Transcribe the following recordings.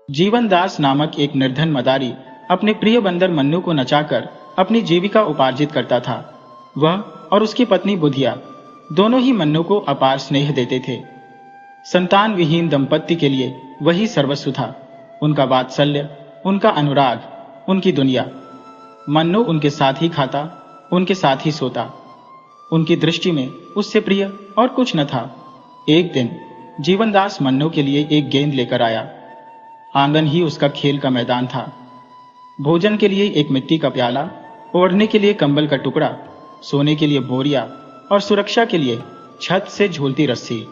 जीवनदास नामक एक निर्धन मदारी अपने प्रिय बंदर मन्नू को नचाकर अपनी जीविका उपार्जित करता था। वह और उसकी पत्नी बुधिया दोनों ही मन्नू को अपार स्नेह देते थे। संतान विहीन दंपत्ति के लिए वही सर्वस्व था। उनका वात्सल्य, उनका अनुराग, उनकी दुनिया। मन्नू उनके साथ ही खाता, उनके साथ ही सोता। उनकी दृष्टि में उससे प्रिय और कुछ न था। एक दिन जीवनदास मन्नू के लिए एक गेंद लेकर आया। आंगन ही उसका खेल का मैदान था। भोजन के लिए एक मिट्टी का प्याला, ओढ़ने के लिए कंबल का टुकड़ा, सोने के लिए बोरिया और सुरक्षा के लिए छत से झूलती रस्सी।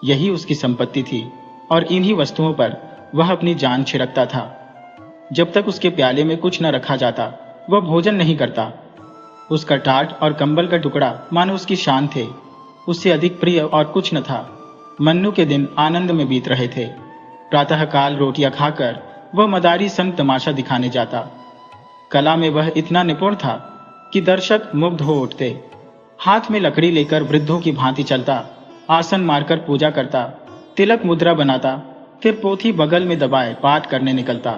यही उसकी संपत्ति थी और इन्हीं वस्तुओं पर वह अपनी जान छिड़कता था। जब तक उसके प्याले में कुछ न रखा जाता वह भोजन नहीं करता। उसका टाट और कंबल का टुकड़ा मानो उसकी शान थे। उससे अधिक प्रिय और कुछ न था। मन्नू के दिन आनंद में बीत रहे थे। प्रातःकाल रोटियां खाकर वह मदारी संग तमाशा दिखाने जाता। कला में वह इतना निपुण था कि दर्शक मुग्ध हो उठते। हाथ में लकड़ी लेकर वृद्धों की भांति चलता, आसन मारकर पूजा करता, तिलक मुद्रा बनाता, फिर पोथी बगल में दबाए पाठ करने निकलता।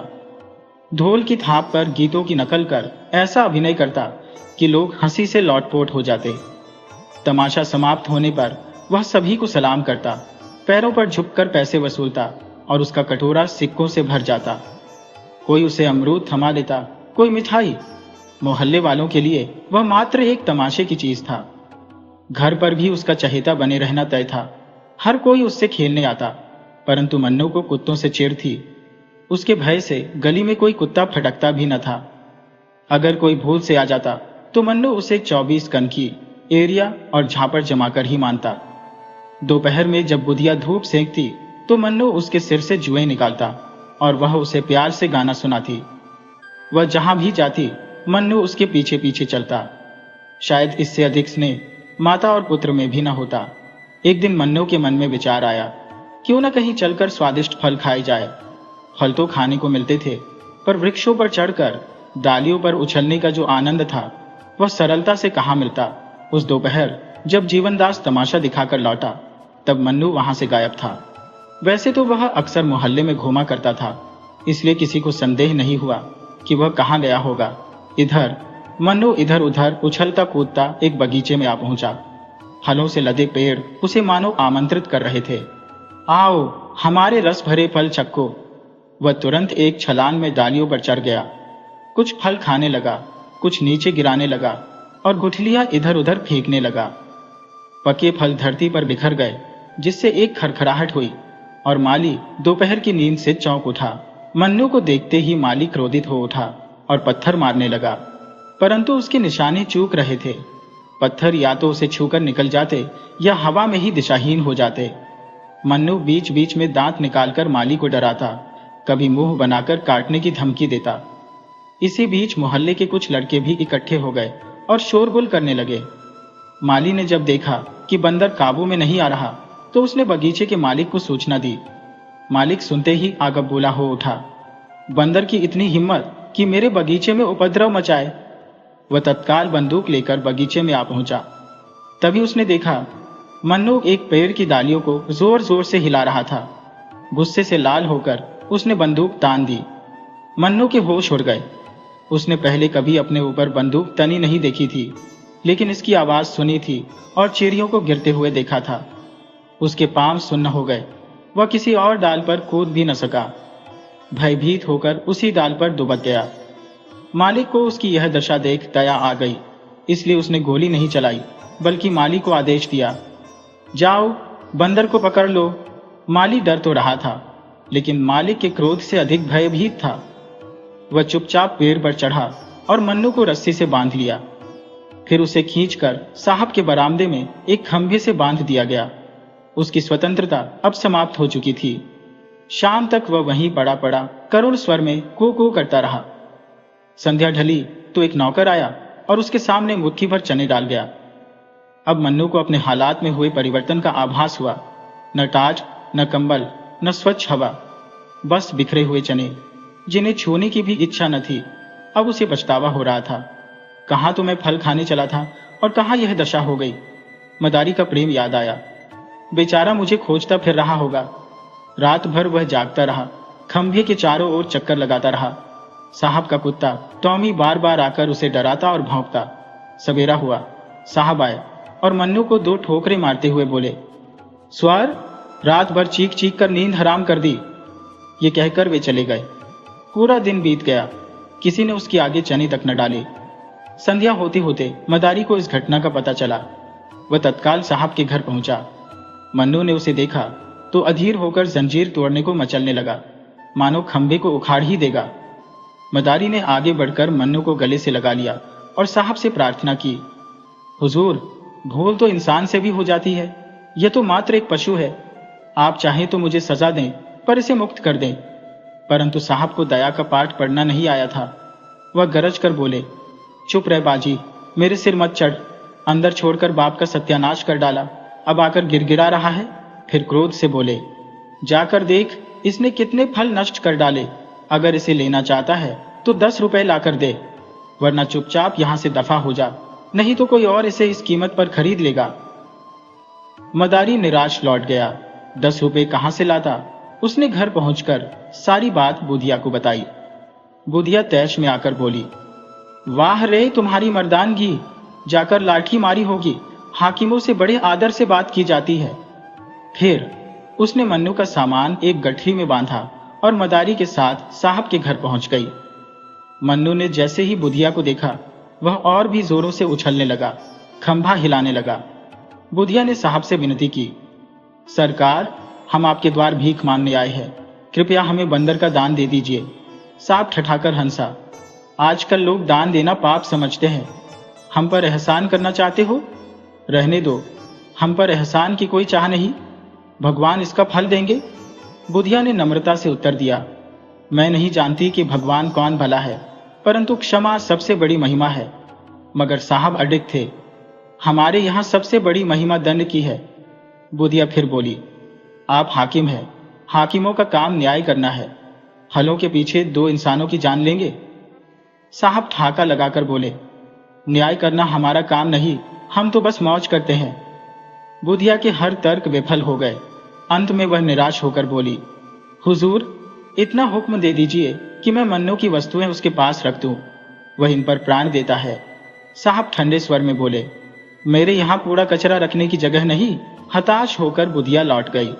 ढोल की थाप पर गीतों की नकल कर ऐसा अभिनय करता कि लोग हंसी से लौटपोट हो जाते। तमाशा समाप्त होने पर वह सभी को सलाम करता, पैरों पर झुककर पैसे वसूलता और उसका कटोरा सिक्कों से भर जाता। कोई उसे अमरूद थमा देता, कोई मिठाई। मोहल्ले वालों के लिए वह मात्र एक तमाशे की चीज था। घर पर भी उसका चहेता बने रहना तय था। हर कोई उससे खेलने आता, परंतु मन्नू को कुत्तों से चिढ़ थी। उसके भय से गली में कोई कुत्ता फटकता भी न था। अगर कोई भूल से आ जाता तो मन्नू उसे 24 कनखी, एरिया और झापड़ जमाकर ही मानता। दोपहर में जब बुधिया धूप सेंकती तो मन्नू उसके सिर से जुएं निकालता और वह उसे प्यार से गाना सुनाती। वह जहां भी जाती मन्नू उसके पीछे पीछे चलता। शायद इससे अधिक स्नेह माता और पुत्र में भी न होता। एक दिन मन्नू के मन में विचार आया, क्यों न कहीं चलकर स्वादिष्ट फल खाए जाए। फल तो खाने को मिलते थे, पर वृक्षों पर चढ़कर डालियों पर उछलने का जो आनंद था वह सरलता से कहाँ मिलता। उस दोपहर जब जीवनदास तमाशा दिखाकर लौटा तब मन्नू वहां से गायब था। वैसे तो वह अक्सर मोहल्ले में घूमा करता था, इसलिए किसी को संदेह नहीं हुआ कि वह कहाँ गया होगा। मन्नू इधर उधर उछलता कूदता एक बगीचे में आ पहुंचा। फलों से लदे पेड़ उसे मानो आमंत्रित कर रहे थे। आओ, हमारे रस भरे फल चक्को। वह तुरंत एक छलांग में डालियों पर चढ़ गया। कुछ फल खाने लगा, कुछ नीचे गिराने लगा और गुठलियां इधर उधर फेंकने लगा। पके फल धरती पर बिखर गए, जिससे एक खरखराहट हुई और माली दोपहर की नींद से चौंक उठा। मन्नू को देखते ही माली क्रोधित हो उठा और पत्थर मारने लगा, परंतु उसके निशाने चूक रहे थे। पत्थर या तो उसे छूकर निकल जाते या हवा में ही दिशाहीन हो जाते। मन्नू बीच बीच में दांत निकालकर माली को डराता, कभी मुंह बनाकर काटने की धमकी देता। इसी बीच मोहल्ले के कुछ लड़के भी इकट्ठे हो गए और शोरगुल करने लगे। माली ने जब देखा कि बंदर काबू में नहीं आ रहा तो उसने बगीचे के मालिक को सूचना दी। मालिक सुनते ही आग बबूला हो उठा। बंदर की इतनी हिम्मत कि मेरे बगीचे में उपद्रव मचाए। वह तत्काल बंदूक लेकर बगीचे में आ पहुंचा। तभी उसने देखा मन्नू एक पेड़ की डालियों को जोर जोर से हिला रहा था। गुस्से से लाल होकर उसने बंदूक तान दी। मन्नू के होश उड़ गए। उसने पहले कभी अपने ऊपर बंदूक तनी नहीं देखी थी, लेकिन इसकी आवाज सुनी थी और चिड़ियों को गिरते हुए देखा था। उसके पांव सुन्न हो गए। वह किसी और डाल पर कूद भी न सका। भयभीत होकर उसी डाल पर दुबक गया। मालिक को उसकी यह दशा देख दया आ गई, इसलिए उसने गोली नहीं चलाई, बल्कि माली को आदेश दिया, जाओ बंदर को पकड़ लो। माली डर तो रहा था, लेकिन मालिक के क्रोध से अधिक भयभीत था। वह चुपचाप पेड़ पर चढ़ा और मन्नू को रस्सी से बांध लिया। फिर उसे खींचकर साहब के बरामदे में एक खंभे से बांध दिया गया। उसकी स्वतंत्रता अब समाप्त हो चुकी थी। शाम तक वह वहीं पड़ा पड़ा करुण स्वर में को करता रहा। संध्या ढली तो एक नौकर आया और उसके सामने मुट्ठी भर चने डाल गया। अब मन्नू को अपने हालात में हुए परिवर्तन का आभास हुआ। न टाट, न कंबल, न स्वच्छ हवा, बस बिखरे हुए चने, जिन्हें छूने की भी इच्छा न थी। अब उसे पछतावा हो रहा था। कहाँ तो मैं फल खाने चला था और कहाँ यह दशा हो गई। मदारी का प्रेम याद आया। बेचारा मुझे खोजता फिर रहा होगा। रात भर वह जागता रहा खंभे के चारों ओर चक्कर लगाता रहा। साहब का कुत्ता टॉमी बार बार आकर उसे डराता और भौंकता। सवेरा हुआ, साहब आए और मन्नू को 2 ठोकरे मारते हुए बोले, स्वर, रात भर चीख चीख कर नींद हराम कर दी। ये कहकर वे चले गए। पूरा दिन बीत गया, किसी ने उसकी आगे चने तक न डाली। संध्या होते होते मदारी को इस घटना का पता चला। वह तत्काल साहब के घर पहुंचा। मन्नू ने उसे देखा तो अधीर होकर जंजीर तोड़ने को मचलने लगा, मानो खंभे को उखाड़ ही देगा। मदारी ने आगे बढ़कर मन्नू को गले से लगा लिया और साहब से प्रार्थना की, हुजूर, भूल तो इंसान से भी हो जाती है, यह तो मात्र एक पशु है। आप चाहें तो मुझे सजा दें, पर इसे मुक्त कर दें। परंतु साहब को दया का पाठ पढ़ना नहीं आया था। वह गरज कर बोले, चुप रह बाजी, मेरे सिर मत चढ़। अंदर छोड़कर बाप का सत्यानाश कर डाला, अब आकर गिड़गिड़ा रहा है। फिर क्रोध से बोले, जाकर देख इसने कितने फल नष्ट कर डाले। अगर इसे लेना चाहता है तो 10 रुपए लाकर दे, वरना चुपचाप यहां से दफा हो जा, नहीं तो कोई और इसे इस कीमत पर खरीद लेगा। मदारी निराश लौट गया। 10 रुपए कहां से लाता? उसने घर पहुंचकर सारी बात बुधिया को बताई। बुधिया तैश में आकर बोली, वाह रे तुम्हारी मर्दानगी, जाकर लाठी मारी होगी, हाकिमों से बड़े आदर से बात की जाती है। फिर उसने मन्नू का सामान एक गठरी में बांधा और मदारी के साथ साहब के घर पहुंच गई। मन्नू ने जैसे ही बुधिया को देखा, वह और भी जोरों से उछलने लगा, खंभा हिलाने लगा। बुधिया ने साहब से विनती की, सरकार, हम आपके द्वार भीख मांगने आए हैं, कृपया हमें बंदर का दान दे दीजिए। साहब ठठाकर हंसा, आजकल लोग दान देना पाप समझते हैं, हम पर एहसान करना चाहते हो? रहने दो, हम पर एहसान की कोई चाह नहीं, भगवान इसका फल देंगे। बुधिया ने नम्रता से उत्तर दिया, मैं नहीं जानती कि भगवान कौन भला है, परंतु क्षमा सबसे बड़ी महिमा है। मगर साहब अडिग थे, हमारे यहाँ सबसे बड़ी महिमा दंड की है। बुधिया फिर बोली, आप हाकिम हैं, हाकिमों का काम न्याय करना है, हलों के पीछे 2 इंसानों की जान लेंगे? साहब ठाका लगाकर बोले, न्याय करना हमारा काम नहीं, हम तो बस मौज करते हैं। बुधिया के हर तर्क विफल हो गए। अंत में वह निराश होकर बोली, हुजूर, इतना हुक्म दे दीजिए कि मैं मन्नू की वस्तुएं उसके पास रख दूं, वह इन पर प्राण देता है। साहब ठंडे स्वर में बोले, मेरे यहाँ कूड़ा कचरा रखने की जगह नहीं। हताश होकर बुधिया लौट गई।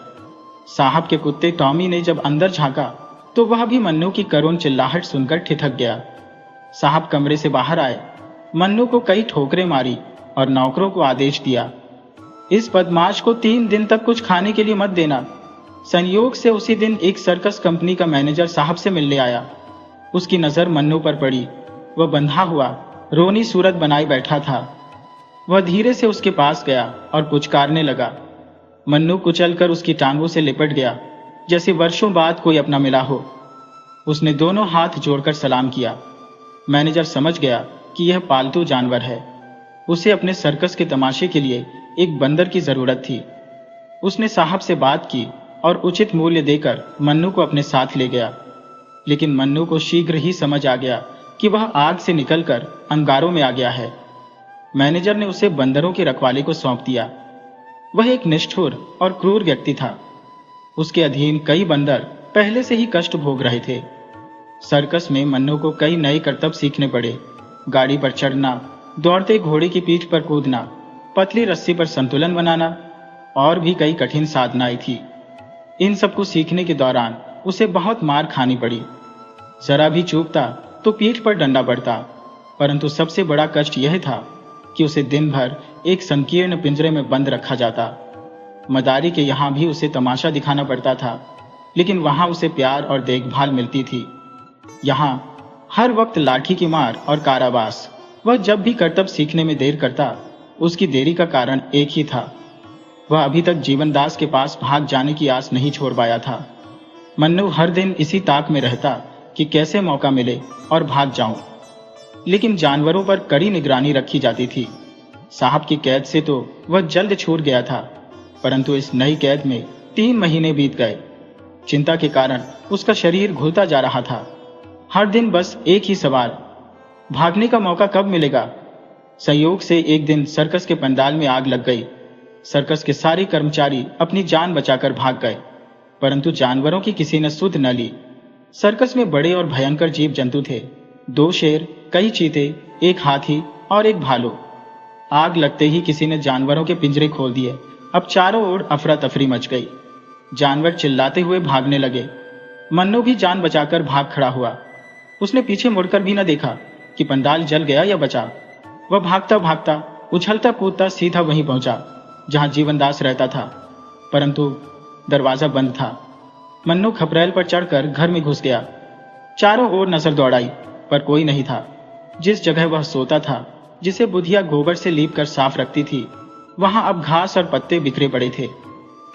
साहब के कुत्ते टॉमी ने जब अंदर झांका तो वह भी मन्नू की करुण चिल्लाहट सुनकर ठिठक गया। साहब कमरे से बाहर आए, मन्नू को कई ठोकरें मारी और नौकरों को आदेश दिया, इस बदमाश को 3 दिन तक कुछ खाने के लिए मत देना। संयोग से उसी दिन एक सर्कस कंपनी का मैनेजर साहब से मिलने आया। उसकी नजर मन्नू पर पड़ी। वह बंधा हुआ रोनी सूरत बनाए बैठा था। वह धीरे से उसके पास गया और पुचकारने लगा। मन्नू कुचलकर उसकी टांगों से लिपट गया, जैसे वर्षों बाद कोई अपना मिला हो। उसने दोनों हाथ जोड़कर सलाम किया। मैनेजर समझ गया कि यह पालतू जानवर है, उसे अपने सर्कस के तमाशे के लिए एक बंदर की जरूरत थी। उसने साहब से बात की और उचित मूल्य देकर मन्नू को अपने साथ ले गया। लेकिन मन्नू को शीघ्र ही समझ आ गया कि वह आग से निकलकर अंगारों में आ गया है। मैनेजर ने उसे बंदरों के रखवाले को सौंप दिया। वह एक निष्ठुर और क्रूर व्यक्ति था। उसके अधीन कई बंदर पहले से ही कष्ट भोग रहे थे। सर्कस में मन्नू को कई नए करतब सीखने पड़े। गाड़ी पर चढ़ना, दौड़ते घोड़े की पीठ पर कूदना, पतली रस्सी पर संतुलन बनाना और भी कई कठिन साधनाएं थी। इन सबको सीखने के दौरान उसे बहुत मार खानी पड़ी। जरा भी चूकता तो पीठ पर डंडा पड़ता। परंतु सबसे बड़ा कष्ट यह था कि उसे दिन भर एक संकीर्ण पिंजरे में बंद रखा जाता। मदारी के यहाँ भी उसे तमाशा दिखाना पड़ता था, लेकिन वहां उसे प्यार और देखभाल मिलती थी। यहाँ हर वक्त लाठी की मार और कारावास। वह जब भी करतब सीखने में देर करता, उसकी देरी का कारण एक ही था, वह अभी तक जीवनदास के पास भाग जाने की आस नहीं छोड़ पाया था। मन्नू हर दिन इसी ताक में रहता कि कैसे मौका मिले और भाग जाऊं। लेकिन जानवरों पर कड़ी निगरानी रखी जाती थी। साहब की कैद से तो वह जल्द छूट गया था, परंतु इस नई कैद में 3 महीने बीत गए। चिंता के कारण उसका शरीर घुलता जा रहा था। हर दिन बस एक ही सवाल, भागने का मौका कब मिलेगा। संयोग से एक दिन सर्कस के पंडाल में आग लग गई। सर्कस के सारे कर्मचारी अपनी जान बचाकर भाग गए, परंतु जानवरों की किसी ने सुध न ली। सर्कस में बड़े और भयंकर जीव जंतु थे। 2 शेर, कई चीते, एक हाथी और एक भालू। आग लगते ही किसी ने जानवरों के पिंजरे खोल दिए। अब चारों ओर अफरा तफरी मच गई। जानवर चिल्लाते हुए भागने लगे। मन्नू भी जान बचाकर भाग खड़ा हुआ। उसने पीछे मुड़कर भी न देखा कि पंडाल जल गया या बचा। वह भागता भागता, उछलता कूदता सीधा वहीं पहुंचा जहां जीवनदास रहता था, परंतु दरवाजा बंद था। मन्नू खपरेल पर चढ़कर घर में घुस गया। चारों ओर नजर दौड़ाई, पर कोई नहीं था। जिस जगह वह सोता था, जिसे बुधिया गोबर से लीप कर साफ रखती थी, वहां अब घास और पत्ते बिखरे पड़े थे।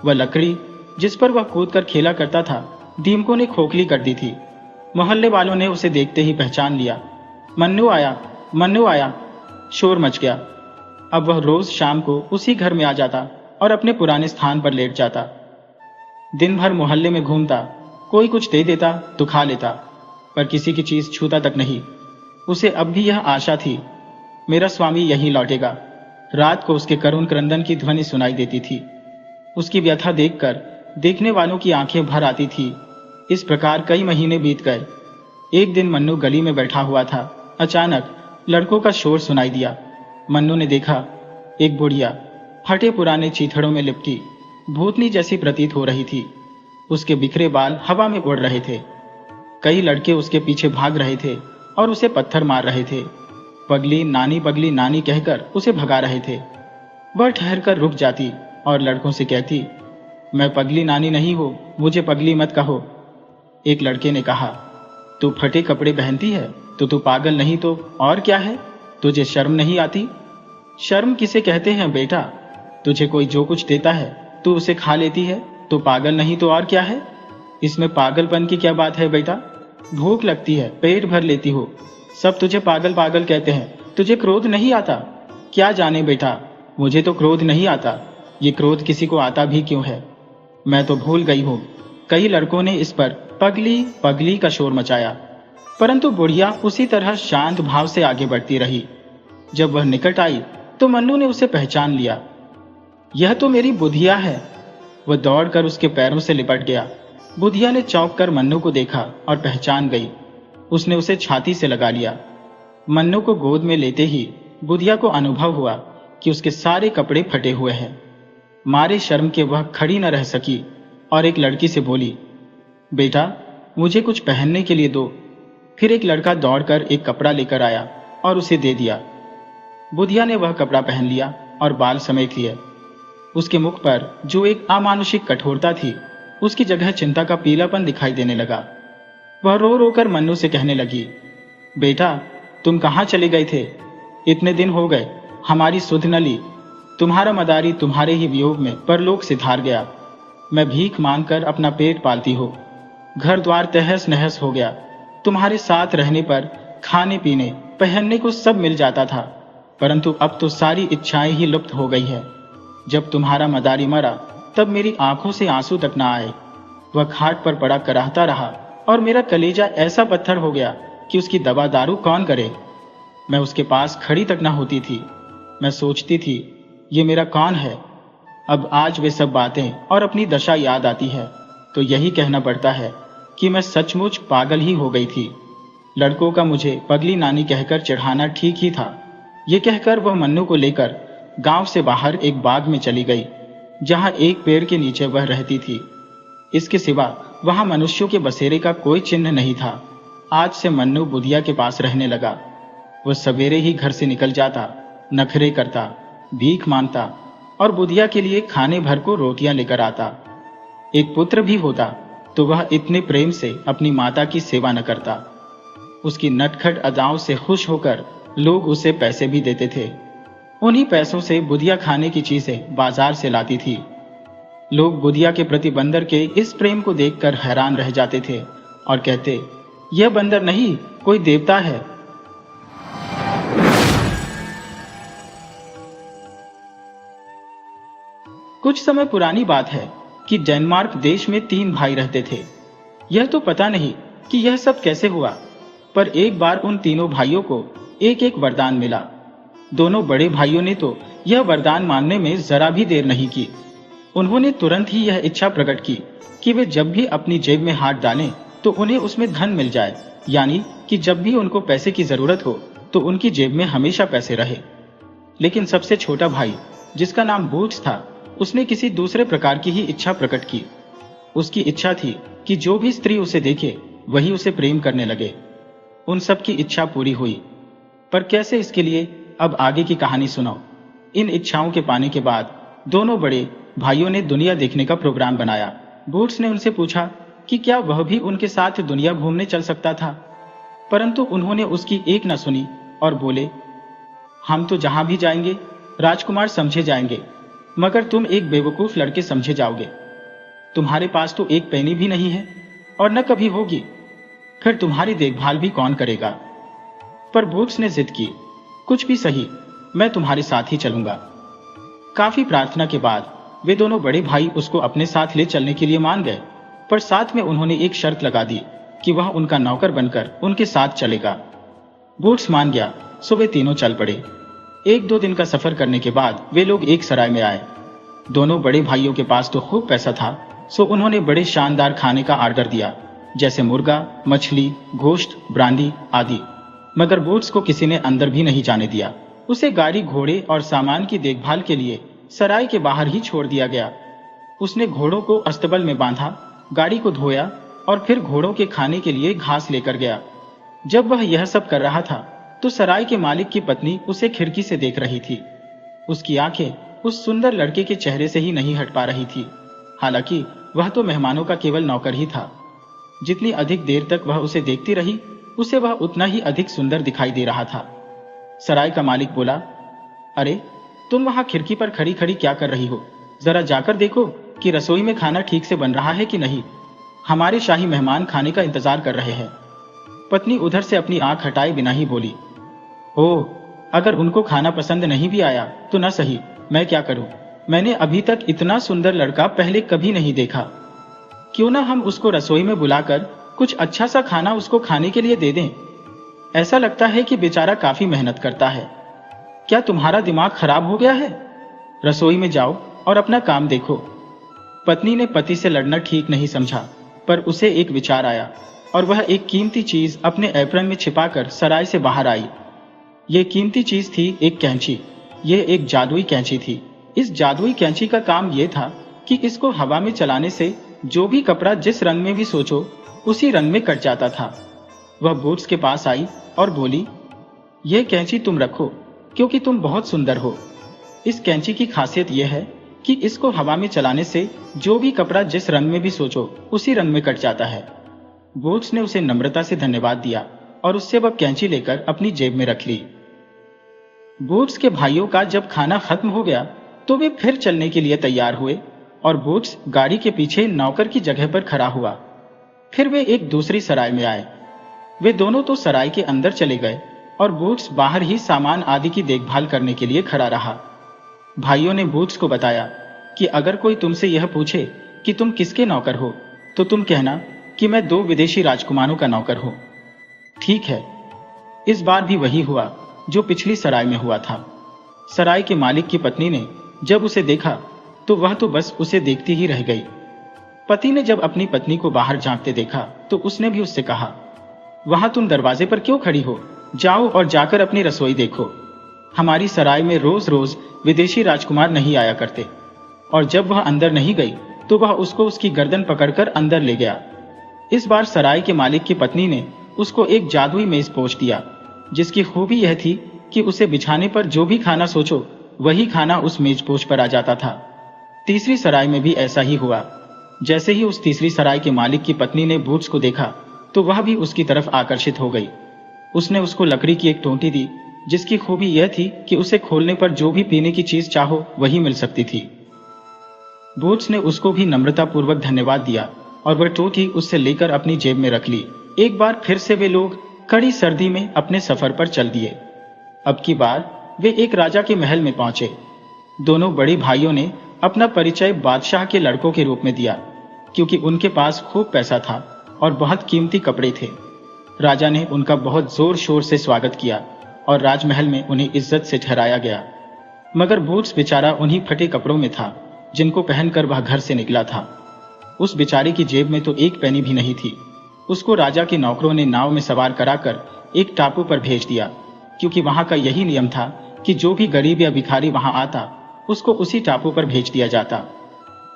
वह लकड़ी जिस पर वह कूदकर खेला करता था, दीमकों ने खोखली कर दी थी। मोहल्ले वालों ने उसे देखते ही पहचान लिया। मन्नू आया, मन्नू आया, शोर मच गया। अब वह रोज शाम को उसी घर में आ जाता और अपने पुराने स्थान पर लेट जाता। दिन भर मोहल्ले में घूमता, कोई कुछ दे देता तो खा लेता, पर किसी की चीज छूता तक नहीं। उसे अब भी यह आशा थी, मेरा स्वामी यहीं लौटेगा। रात को उसके करुण क्रंदन की ध्वनि सुनाई देती थी। उसकी व्यथा देखकर देखने वालों की आंखें भर आती थी। इस प्रकार कई महीने बीत गए। एक दिन मन्नू गली में बैठा हुआ था। अचानक लड़कों का शोर सुनाई दिया। मन्नू ने देखा, एक बुढ़िया फटे पुराने चीथड़ों में लिपटी भूतनी जैसी प्रतीत हो रही थी। उसके बिखरे बाल हवा में उड़ रहे थे। कई लड़के उसके पीछे भाग रहे थे और उसे पत्थर मार रहे थे। पगली नानी कहकर उसे भगा रहे थे। वह ठहरकर रुक जाती और लड़कों से कहती, मैं पगली नानी नहीं हूं, मुझे पगली मत कहो। एक लड़के ने कहा, तू फटे कपड़े पहनती है तो तू पागल नहीं तो और क्या है? तुझे शर्म नहीं आती? शर्म किसे कहते हैं बेटा? तुझे कोई जो कुछ देता है तू उसे खा लेती है, तो पागल नहीं तो और क्या है? इसमें पागलपन की क्या बात है बेटा? भूख लगती है, पेट भर लेती हो, सब तुझे पागल पागल कहते हैं। तुझे क्रोध नहीं आता? क्या जाने बेटा, मुझे तो क्रोध नहीं आता। ये क्रोध किसी को आता भी क्यों है? मैं तो भूल गई हूं। कई लड़कों ने इस पर पगली पगली का शोर मचाया, परंतु बुढ़िया उसी तरह शांत भाव से आगे बढ़ती रही। जब वह निकट आई तो मन्नू ने उसे पहचान लिया। यह तो मेरी बुधिया है। वह दौड़कर उसके पैरों से लिपट गया। बुधिया ने चौंक कर मन्नू को देखा और पहचान गई। उसने उसे छाती से लगा लिया। मन्नू को गोद में लेते ही बुधिया को अनुभव हुआ कि उसके सारे कपड़े फटे हुए हैं। मारे शर्म के वह खड़ी न रह सकी और एक लड़की से बोली, बेटा मुझे कुछ पहनने के लिए दो। फिर एक लड़का दौड़कर एक कपड़ा लेकर आया और उसे दे दिया। बुधिया ने वह कपड़ा पहन लिया और बाल समेट लिए। उसके मुख पर जो एक अमानुषिक कठोरता थी, उसकी जगह चिंता का पीलापन दिखाई देने लगा। वह रो रो कर मन्नू से कहने लगी, बेटा तुम कहाँ चले गए थे? इतने दिन हो गए, हमारी सुध न ली। तुम्हारा मदारी तुम्हारे ही वियोग में परलोक से धार गया। मैं भीख मांगकर अपना पेट पालती हो। घर द्वार तहस नहस हो गया। तुम्हारे साथ रहने पर खाने पीने पहनने को सब मिल जाता था, परंतु अब तो सारी इच्छाएं ही लुप्त हो गई है। जब तुम्हारा मदारी मरा तब मेरी आंखों से आंसू तक न आए। वह खाट पर पड़ा कराहता रहा और मेरा कलेजा ऐसा पत्थर हो गया कि उसकी दवा दारू कौन करे। मैं उसके पास खड़ी तक न होती थी। मैं सोचती थी, ये मेरा कौन है? अब आज वे सब बातें और अपनी दशा याद आती है तो यही कहना पड़ता है कि मैं सचमुच पागल ही हो गई थी। लड़कों का मुझे पगली नानी कहकर चिढ़ाना ठीक ही था। ये कहकर वह मन्नू को लेकर गांव से बाहर एक बाग में चली गई, जहां एक पेड़ के नीचे वह रहती थी। इसके सिवा वहां मनुष्यों के बसेरे का कोई चिन्ह नहीं था। आज से मन्नू बुधिया के पास रहने लगा। वह सवेरे ही घर से निकल जाता, नखरे करता, भीख मांगता और बुधिया के लिए खाने भर को रोटियां लेकर आता। एक पुत्र भी होता तो वह इतने प्रेम से अपनी माता की सेवा न करता। उसकी नटखट अदाओं से खुश होकर लोग उसे पैसे भी देते थे। उन्हीं पैसों से बुधिया खाने की चीजें बाजार से लाती थी। लोग बुधिया के प्रति बंदर के इस प्रेम को देखकर हैरान रह जाते थे और कहते, यह बंदर नहीं, कोई देवता है। कुछ समय पुरानी बात है कि डेनमार्क देश में 3 भाई रहते थे। यह तो पता नहीं कि यह सब कैसे हुआ, पर एक बार उन तीनों भाइयों को एक एक वरदान मिला। दोनों बड़े भाइयों ने तो यह वरदान मानने में जरा भी देर नहीं की। उन्होंने तुरंत ही यह इच्छा प्रकट की कि वे जब भी अपनी जेब में हाथ डालें तो उन्हें उसमें धन मिल जाए, यानी कि जब भी उनको पैसे की जरूरत हो तो उनकी जेब में हमेशा पैसे रहे। लेकिन सबसे छोटा भाई, जिसका नाम बूट्स था, उसने किसी दूसरे प्रकार की ही इच्छा प्रकट की। उसकी इच्छा थी कि जो भी स्त्री उसे देखे वही उसे प्रेम करने लगे। उन सब की इच्छा पूरी हुई, पर कैसे, इसके लिए अब आगे की कहानी सुनो। इन इच्छाओं के पाने के बाद दोनों बड़े भाइयों ने दुनिया देखने का प्रोग्राम बनाया। बूट्स ने उनसे पूछा कि क्या वह भी उनके साथ दुनिया घूमने चल सकता था, परंतु उन्होंने उसकी एक न सुनी और बोले, हम तो जहां भी जाएंगे राजकुमार समझे जाएंगे, मगर तुम एक बेवकूफ लड़के समझे जाओगे। तुम्हारे पास तो एक पैनी भी नहीं है और न कभी होगी, फिर तुम्हारी देखभाल भी कौन करेगा। पर बूट्स ने जिद की, कुछ भी सही, मैं तुम्हारे साथ ही चलूंगा। काफी प्रार्थना के बाद वे दोनों बड़े भाई उसको अपने साथ ले चलने के लिए मान गए, पर साथ में उन्होंने एक शर्त लगा दी कि वह उनका नौकर बनकर उनके साथ चलेगा। बूट्स मान गया, सो वे तीनों चल पड़े। 1-2 दिन का सफर करने के बाद वे लोग एक सराय में आए। दोनों बड़े भाइयों के पास तो खूब पैसा था, सो उन्होंने बड़े शानदार खाने का ऑर्डर दिया, जैसे मुर्गा, मछली, गोश्त, ब्रांडी आदि। मगर बूट्स को किसी ने अंदर भी नहीं जाने दिया। उसे गाड़ी, घोड़े और सामान की देखभाल के लिए सराय के बाहर ही छोड़ दिया गया। उसने घोड़ों को अस्तबल में बांधा, गाड़ी को धोया और फिर घोड़ों के खाने के लिए घास लेकर गया। जब वह यह सब कर रहा था तो सराय के मालिक की पत्नी उसे खिड़की से देख रही थी। उसकी आंखें उस सुंदर लड़के के चेहरे से ही नहीं हट पा रही थी। हालांकि वह तो मेहमानों का केवल नौकर ही था। जितनी अधिक देर तक वह उसे देखती रही, उसे वह उतना ही अधिक सुंदर दिखाई दे रहा था। सराय का मालिक बोला, अरे तुम वहां खिड़की पर खड़ी खड़ी क्या कर रही हो? जरा जाकर देखो कि रसोई में खाना ठीक से बन रहा है कि नहीं। हमारे शाही मेहमान खाने का इंतजार कर रहे हैं। पत्नी उधर से अपनी आंख हटाए बिना ही बोली, ओह, अगर उनको खाना पसंद नहीं भी आया तो न सही, मैं क्या करूं? मैंने अभी तक इतना सुंदर लड़का पहले कभी नहीं देखा। क्यों ना हम उसको रसोई में बुलाकर कुछ अच्छा सा खाना उसको खाने के लिए दे दें। ऐसा लगता है कि बेचारा काफी मेहनत करता है। क्या तुम्हारा दिमाग खराब हो गया है? रसोई में जाओ और अपना काम देखो। पत्नी ने पति से लड़ना ठीक नहीं समझा, पर उसे एक विचार आया और वह एक कीमती चीज अपने एप्रन में छिपाकर सराय से बाहर आई। ये कीमती चीज थी एक कैंची। यह एक जादुई कैंची थी। इस जादुई कैंची का काम यह था कि इसको हवा में चलाने से जो भी कपड़ा जिस रंग में भी सोचो उसी रंग में कट जाता था। वह बूट्स के पास आई और बोली, यह कैंची तुम रखो क्योंकि तुम बहुत सुंदर हो। इस कैंची की खासियत यह है कि इसको हवा में चलाने से जो भी कपड़ा जिस रंग में भी सोचो उसी रंग में कट जाता है। बूट्स ने उसे नम्रता से धन्यवाद दिया और उससे वह कैंची लेकर अपनी जेब में रख ली। बूट्स के भाइयों का जब खाना खत्म हो गया तो वे फिर चलने के लिए तैयार हुए और बूट्स गाड़ी के पीछे नौकर की जगह पर खड़ा हुआ। फिर वे एक दूसरी सराय में आए। वे दोनों तो सराय के अंदर चले गए और बूट्स बाहर ही सामान आदि की देखभाल करने के लिए खड़ा रहा। भाइयों ने बूट्स को बताया कि अगर कोई तुमसे यह पूछे कि तुम किसके नौकर हो तो तुम कहना कि मैं 2 विदेशी राजकुमारों का नौकर हूं। ठीक है, इस बार भी वही हुआ जो पिछली सराय में हुआ था। सराय के मालिक की पत्नी ने जब उसे देखा तो वह तो बस उसे देखती ही रह गई। पति ने जब अपनी पत्नी को बाहर झांकते देखा तो उसने भी उससे कहा, वहां तुम दरवाजे पर क्यों खड़ी हो? जाओ और जाकर अपनी रसोई देखो। हमारी सराय में रोज रोज विदेशी राजकुमार नहीं आया करते। और जब वह अंदर नहीं गई तो वह उसको उसकी गर्दन पकड़कर अंदर ले गया। इस बार सराय के मालिक की पत्नी ने उसको एक जादुई मेज पोंछ दिया, जिसकी खूबी यह थी कि उसे बिछाने पर जो भी खाना सोचो वही खाना उस मेजपोश पर आ जाता था। तीसरी सराय में भी ऐसा ही हुआ। जैसे ही उस तीसरी सराय के मालिक की पत्नी ने बूट्स को देखा तो वह भी उसकी तरफ आकर्षित हो गई। उसने उसको लकड़ी की एक टोंटी दी, जिसकी खूबी यह थी कि उसे खोलने पर जो भी पीने की चीज चाहो वही मिल सकती थी। बूट्स ने उसको भी नम्रतापूर्वक धन्यवाद दिया और वह टोंटी उससे लेकर अपनी जेब में रख ली। एक बार फिर से वे लोग कड़ी सर्दी में अपने सफर पर चल दिए। अब की बार वे एक राजा के महल में पहुंचे। दोनों बड़े भाइयों ने अपना परिचय बादशाह के लड़कों के रूप में दिया, क्योंकि उनके पास खूब पैसा था और बहुत कीमती कपड़े थे। राजा ने उनका बहुत जोर शोर से स्वागत किया और राजमहल में उन्हें इज्जत से ठहराया गया। मगर बूट्स बेचारा उन्हीं फटे कपड़ों में था जिनको पहनकर वह घर से निकला था। उस बेचारे की जेब में तो एक पैनी भी नहीं थी। उसको राजा के नौकरों ने नाव में सवार कराकर एक टापू पर भेज दिया, क्योंकि वहां का यही नियम था कि जो भी गरीब या भिखारी वहां आता उसको उसी टापू पर भेज दिया जाता।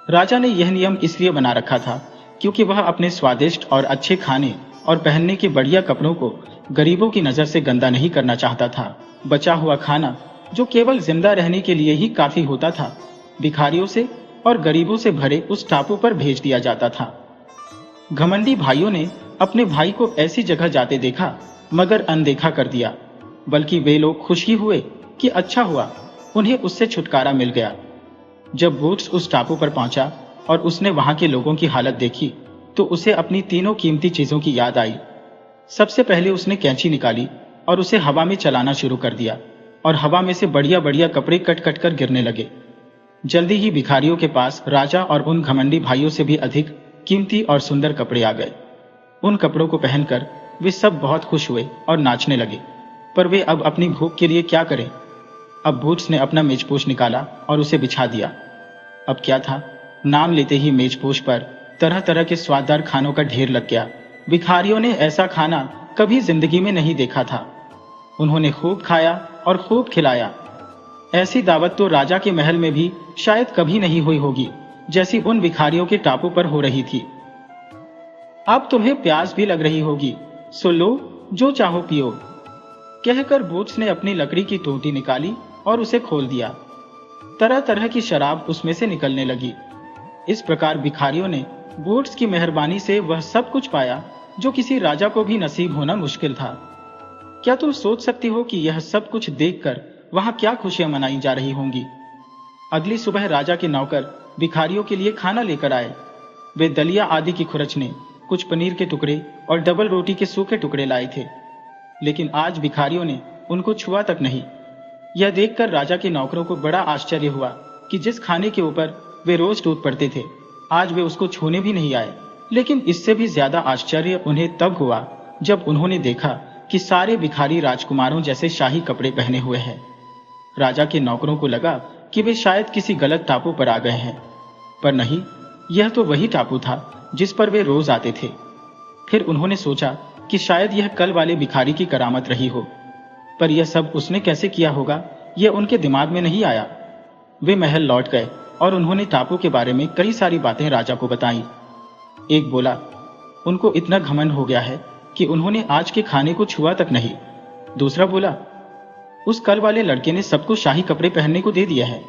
राजा ने यह नियम इसलिए बना रखा था क्योंकि वह अपने स्वादिष्ट और अच्छे खाने और पहनने के बढ़िया कपड़ों को गरीबों की नजर से गंदा नहीं करना चाहता था। बचा हुआ खाना, जो केवल जिंदा रहने के लिए ही काफी होता था, भिखारियों से और गरीबों से भरे उस टापू पर भेज दिया जाता था। घमंडी भाइयों ने अपने भाई को ऐसी जगह जाते देखा मगर अनदेखा कर दिया, बल्कि वे लोग खुश ही हुए कि अच्छा हुआ, उन्हें उससे छुटकारा मिल गया। जब बूट्स उस टापू पर पहुंचा और उसने वहां के लोगों की हालत देखी तो उसे अपनी तीनों कीमती चीजों की याद आई। सबसे पहले उसने कैंची निकाली और उसे हवा में चलाना शुरू कर दिया और हवा में से बढ़िया बढ़िया कपड़े कट कट कर गिरने लगे। जल्दी ही भिखारियों के पास राजा और उन घमंडी भाइयों से भी अधिक कीमती और सुंदर कपड़े आ गए। उन कपड़ों को पहनकर वे सब बहुत खुश हुए और नाचने लगे, पर वे अब अपनी भूख के लिए क्या करें। अब बूट्स ने अपना मेजपोश निकाला और उसे बिछा दिया। अब क्या था, नाम लेते ही मेजपोश पर तरह तरह के स्वाददार खानों का ढेर लग गया। भिखारियों ने ऐसा खाना कभी जिंदगी में नहीं देखा था। उन्होंने खूब खाया और खूब खिलाया। ऐसी दावत तो राजा के महल में भी शायद कभी नहीं हुई होगी जैसी उन भिखारियों के टापू पर हो रही थी। अब तुम्हें प्यास भी लग रही होगी, सो लो, जो चाहो पियो, कहकर बूट्स ने अपनी लकड़ी की टोटी निकाली और उसे खोल दिया। तरह तरह की शराब उसमें से निकलने लगी। इस प्रकार भिखारियों ने बूट्स की मेहरबानी से वह सब कुछ पाया जो किसी राजा को भी नसीब होना मुश्किल था। क्या तुम सोच सकती हो कि यह सब कुछ देखकर वहां क्या खुशियां मनाई जा रही होंगी। अगली सुबह राजा के नौकर भिखारियों के लिए खाना लेकर आए। वे दलिया आदि की खुरचने, कुछ पनीर के टुकड़े और डबल रोटी के सूखे टुकड़े लाए थे, लेकिन आज भिखारियों ने उनको छुआ तक नहीं। यह देखकर राजा के नौकरों को बड़ा आश्चर्य हुआ कि जिस खाने के ऊपर वे रोज टूट पड़ते थे, आज वे उसको छूने भी नहीं आए। लेकिन इससे भी ज्यादा आश्चर्य उन्हें तब हुआ जब उन्होंने देखा कि सारे भिखारी राजकुमारों जैसे शाही कपड़े पहने हुए हैं। राजा के नौकरों को लगा कि वे शायद किसी गलत टापू पर आ गए हैं, पर नहीं, यह तो वही टापू था जिस पर वे रोज आते थे। फिर उन्होंने सोचा कि शायद यह कल वाले भिखारी की करामत रही हो, पर यह सब उसने कैसे किया होगा, यह उनके दिमाग में नहीं आया। वे महल लौट गए और उन्होंने टापू के बारे में कई सारी बातें राजा को बताई। एक बोला, उनको इतना घमंड हो गया है कि उन्होंने आज के खाने को छुआ तक नहीं। दूसरा बोला, उस कल वाले लड़के ने सबको शाही कपड़े पहनने को दे दिया है।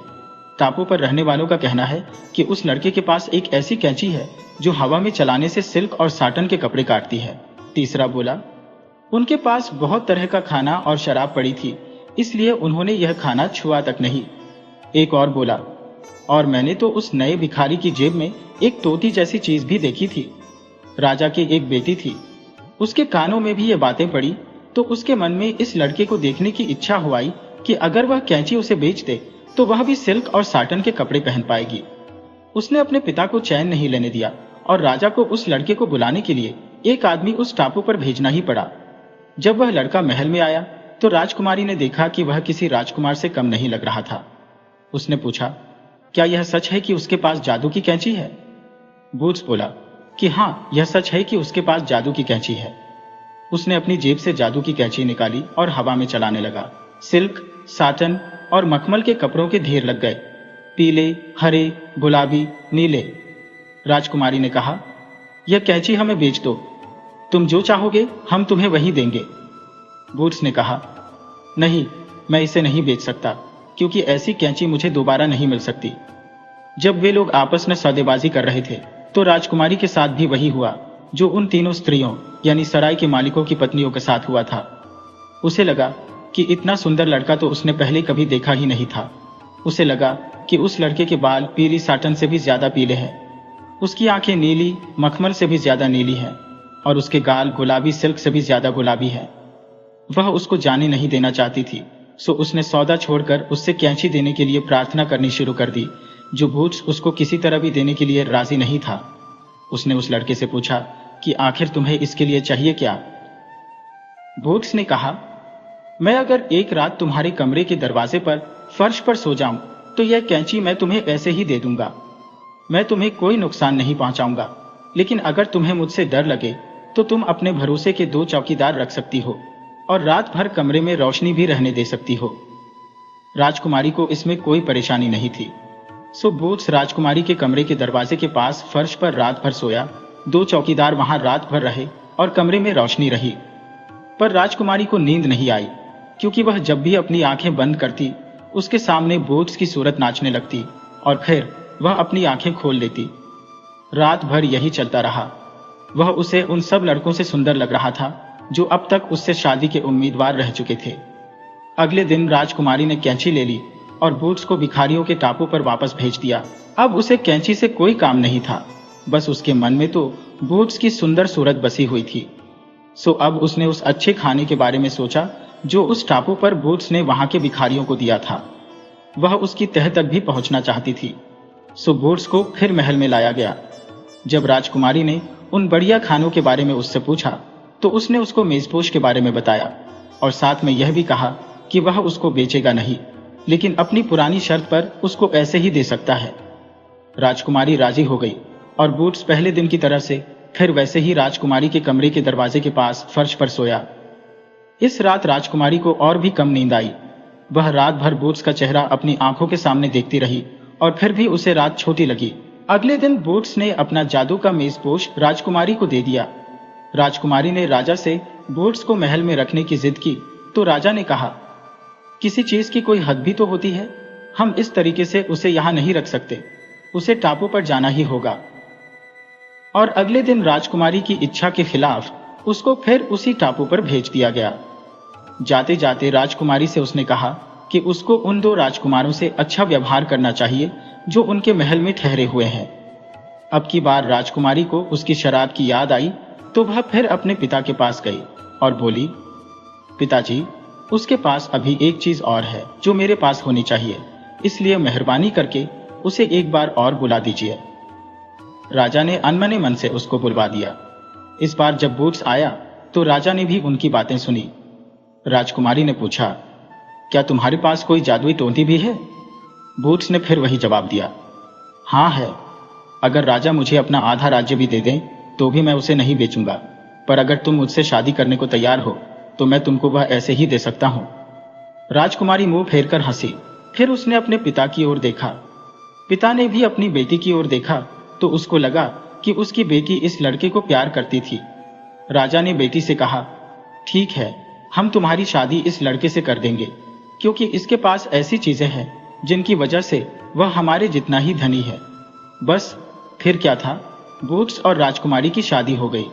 टापू पर रहने वालों का कहना है कि उस लड़के के पास एक ऐसी कैंची है जो हवा में चलाने से सिल्क और साटन के कपड़े काटती है। तीसरा बोला, उनके पास बहुत तरह का खाना और शराब पड़ी थी, इसलिए उन्होंने यह खाना छुआ तक नहीं। एक और बोला, और मैंने तो उस नए भिखारी की जेब में एक तोती जैसी चीज भी देखी थी। राजा की एक बेटी थी, उसके कानों में भी ये बातें पड़ी तो उसके मन में इस लड़के को देखने की इच्छा हुई कि अगर वह कैंची उसे बेच दे तो वह भी सिल्क और साटन के कपड़े पहन पाएगी। उसने अपने पिता को चैन नहीं लेने दिया और राजा को उस लड़के को बुलाने के लिए एक आदमी उस टापू पर भेजना ही पड़ा। जब वह लड़का महल में आया तो राजकुमारी ने देखा कि वह किसी राजकुमार से कम नहीं लग रहा था। उसने पूछा, क्या यह सच है कि उसके पास जादू की कैंची है? बूट्स बोला कि हाँ, यह सच है कि उसके पास जादू की कैंची है। उसने अपनी जेब से जादू की कैंची निकाली और हवा में चलाने लगा। सिल्क, साटन और मखमल के कपड़ों के ढेर लग गए, पीले, हरे, गुलाबी, नीले। राजकुमारी ने कहा, यह कैंची हमें बेच दो, तुम जो चाहोगे हम तुम्हें वही देंगे। बूट्स ने कहा, नहीं, मैं इसे नहीं बेच सकता, क्योंकि ऐसी कैंची मुझे दोबारा नहीं मिल सकती। जब वे लोग आपस में सौदेबाजी कर रहे थे तो राजकुमारी के साथ भी वही हुआ जो उन तीनों स्त्रियों यानी सराय के मालिकों की पत्नियों के साथ हुआ था। उसे लगा कि इतना सुंदर लड़का तो उसने पहले कभी देखा ही नहीं था। उसे लगा कि उस लड़के के बाल पीली साटन से भी ज्यादा पीले हैं, उसकी आंखें नीली मखमल से भी ज्यादा नीली हैं और उसके गाल गुलाबी सिल्क से भी ज्यादा गुलाबी है। वह उसको जाने नहीं देना चाहती थी, सो उसने सौदा छोड़कर उससे कैंची देने के लिए प्रार्थना करनी शुरू कर दी, जो बूट्स उसको किसी तरह भी देने के लिए राजी नहीं था। उसने उस लड़के से पूछा कि आखिर तुम्हें इसके लिए चाहिए क्या? बूट्स ने कहा, मैं अगर एक रात तुम्हारे कमरे के दरवाजे पर फर्श पर सो जाऊं तो यह कैंची मैं तुम्हें ऐसे ही दे दूंगा। मैं तुम्हें कोई नुकसान नहीं पहुंचाऊंगा, लेकिन अगर तुम्हें मुझसे डर लगे तो तुम अपने भरोसे के 2 चौकीदार रख सकती हो और रात भर कमरे में रोशनी भी रहने दे सकती हो। राजकुमारी को इसमें कोई परेशानी नहीं थी। सो बूट्स राजकुमारी के कमरे के दरवाजे के पास फर्श पर रात भर सोया। 2 चौकीदार वहां रात भर रहे और कमरे में रोशनी रही, पर राजकुमारी को नींद नहीं आई, क्योंकि वह जब भी अपनी आंखें बंद करती उसके सामने बूट्स की सूरत नाचने लगती और फिर वह अपनी आंखें खोल लेती। रात भर यही चलता रहा। वह उसे उन सब लड़कों से सुंदर लग रहा था जो अब तक उससे शादी के उम्मीदवार रह चुके थे। अगले दिन राजकुमारी ने कैंची ले ली और बूट्स को भिखारियों के टापू पर वापस भेज दिया। अब उसे कैंची से कोई काम नहीं था, बस उसके मन में तो बूट्स की सुंदर सूरत बसी हुई थी। सो अब उसने उस अच्छे खाने के बारे में सोचा जो उस टापू पर बूट्स ने वहां के भिखारियों को दिया था। वह उसकी तह तक भी पहुंचना चाहती थी। सो बूट्स को फिर महल में लाया गया। जब राजकुमारी ने उन बढ़िया खानों के बारे में उससे पूछा तो उसने उसको मेजपोश के बारे में बताया और साथ में यह भी कहा कि वह उसको बेचेगा नहीं, लेकिन अपनी पुरानी शर्त पर उसको ऐसे ही दे सकता है। राजकुमारी राजी हो गई और बूट्स पहले दिन की तरह से फिर वैसे ही राजकुमारी के कमरे के दरवाजे के पास फर्श पर सोया। इस रात राजकुमारी को और भी कम नींद आई। वह रात भर बूट्स का चेहरा अपनी आंखों के सामने देखती रही और फिर भी उसे रात छोटी लगी। अगले दिन बूट्स ने अपना जादू का मेजपोश राजकुमारी को दे दिया। राजकुमारी ने राजा से बूट्स को महल में रखने की जिद की तो राजा ने कहा, किसी चीज की कोई हद भी तो होती है। हम इस तरीके से उसे यहां नहीं रख सकते, उसे टापू पर जाना ही होगा। और अगले दिन राजकुमारी की इच्छा के खिलाफ उसको फिर उसी टापू पर भेज दिया गया। जाते जाते राजकुमारी से उसने कहा कि उसको उन 2 राजकुमारों से अच्छा व्यवहार करना चाहिए जो उनके महल में ठहरे हुए हैं। अब की बार राजकुमारी को उसकी शराब की याद आई तो वह फिर अपने पिता के पास गई और बोली, पिताजी, उसके पास अभी एक चीज और है जो मेरे पास होनी चाहिए, इसलिए मेहरबानी करके उसे एक बार और बुला दीजिए। राजा ने अनमने मन से उसको बुलवा दिया। इस बार जब बूट्स आया तो राजा ने भी उनकी बातें सुनी। राजकुमारी ने पूछा, क्या तुम्हारे पास कोई जादुई टोंटी भी है? बूट्स ने फिर वही जवाब दिया, हाँ है। अगर राजा मुझे अपना आधा राज्य भी दे दें तो भी मैं उसे नहीं बेचूंगा, पर अगर तुम मुझसे शादी करने को तैयार हो तो मैं तुमको वह ऐसे ही दे सकता हूं। राजकुमारी मुंह फेरकर हंसी। फिर उसने अपने पिता की ओर देखा। पिता ने भी अपनी बेटी की ओर देखा तो उसको लगा कि उसकी बेटी इस लड़के को प्यार करती थी। राजा ने बेटी से कहा, ठीक है, हम तुम्हारी शादी इस लड़के से कर देंगे, क्योंकि इसके पास ऐसी चीजें हैं जिनकी वजह से वह हमारे जितना ही धनी है। बस फिर क्या था, बूट्स और राजकुमारी की शादी हो गई।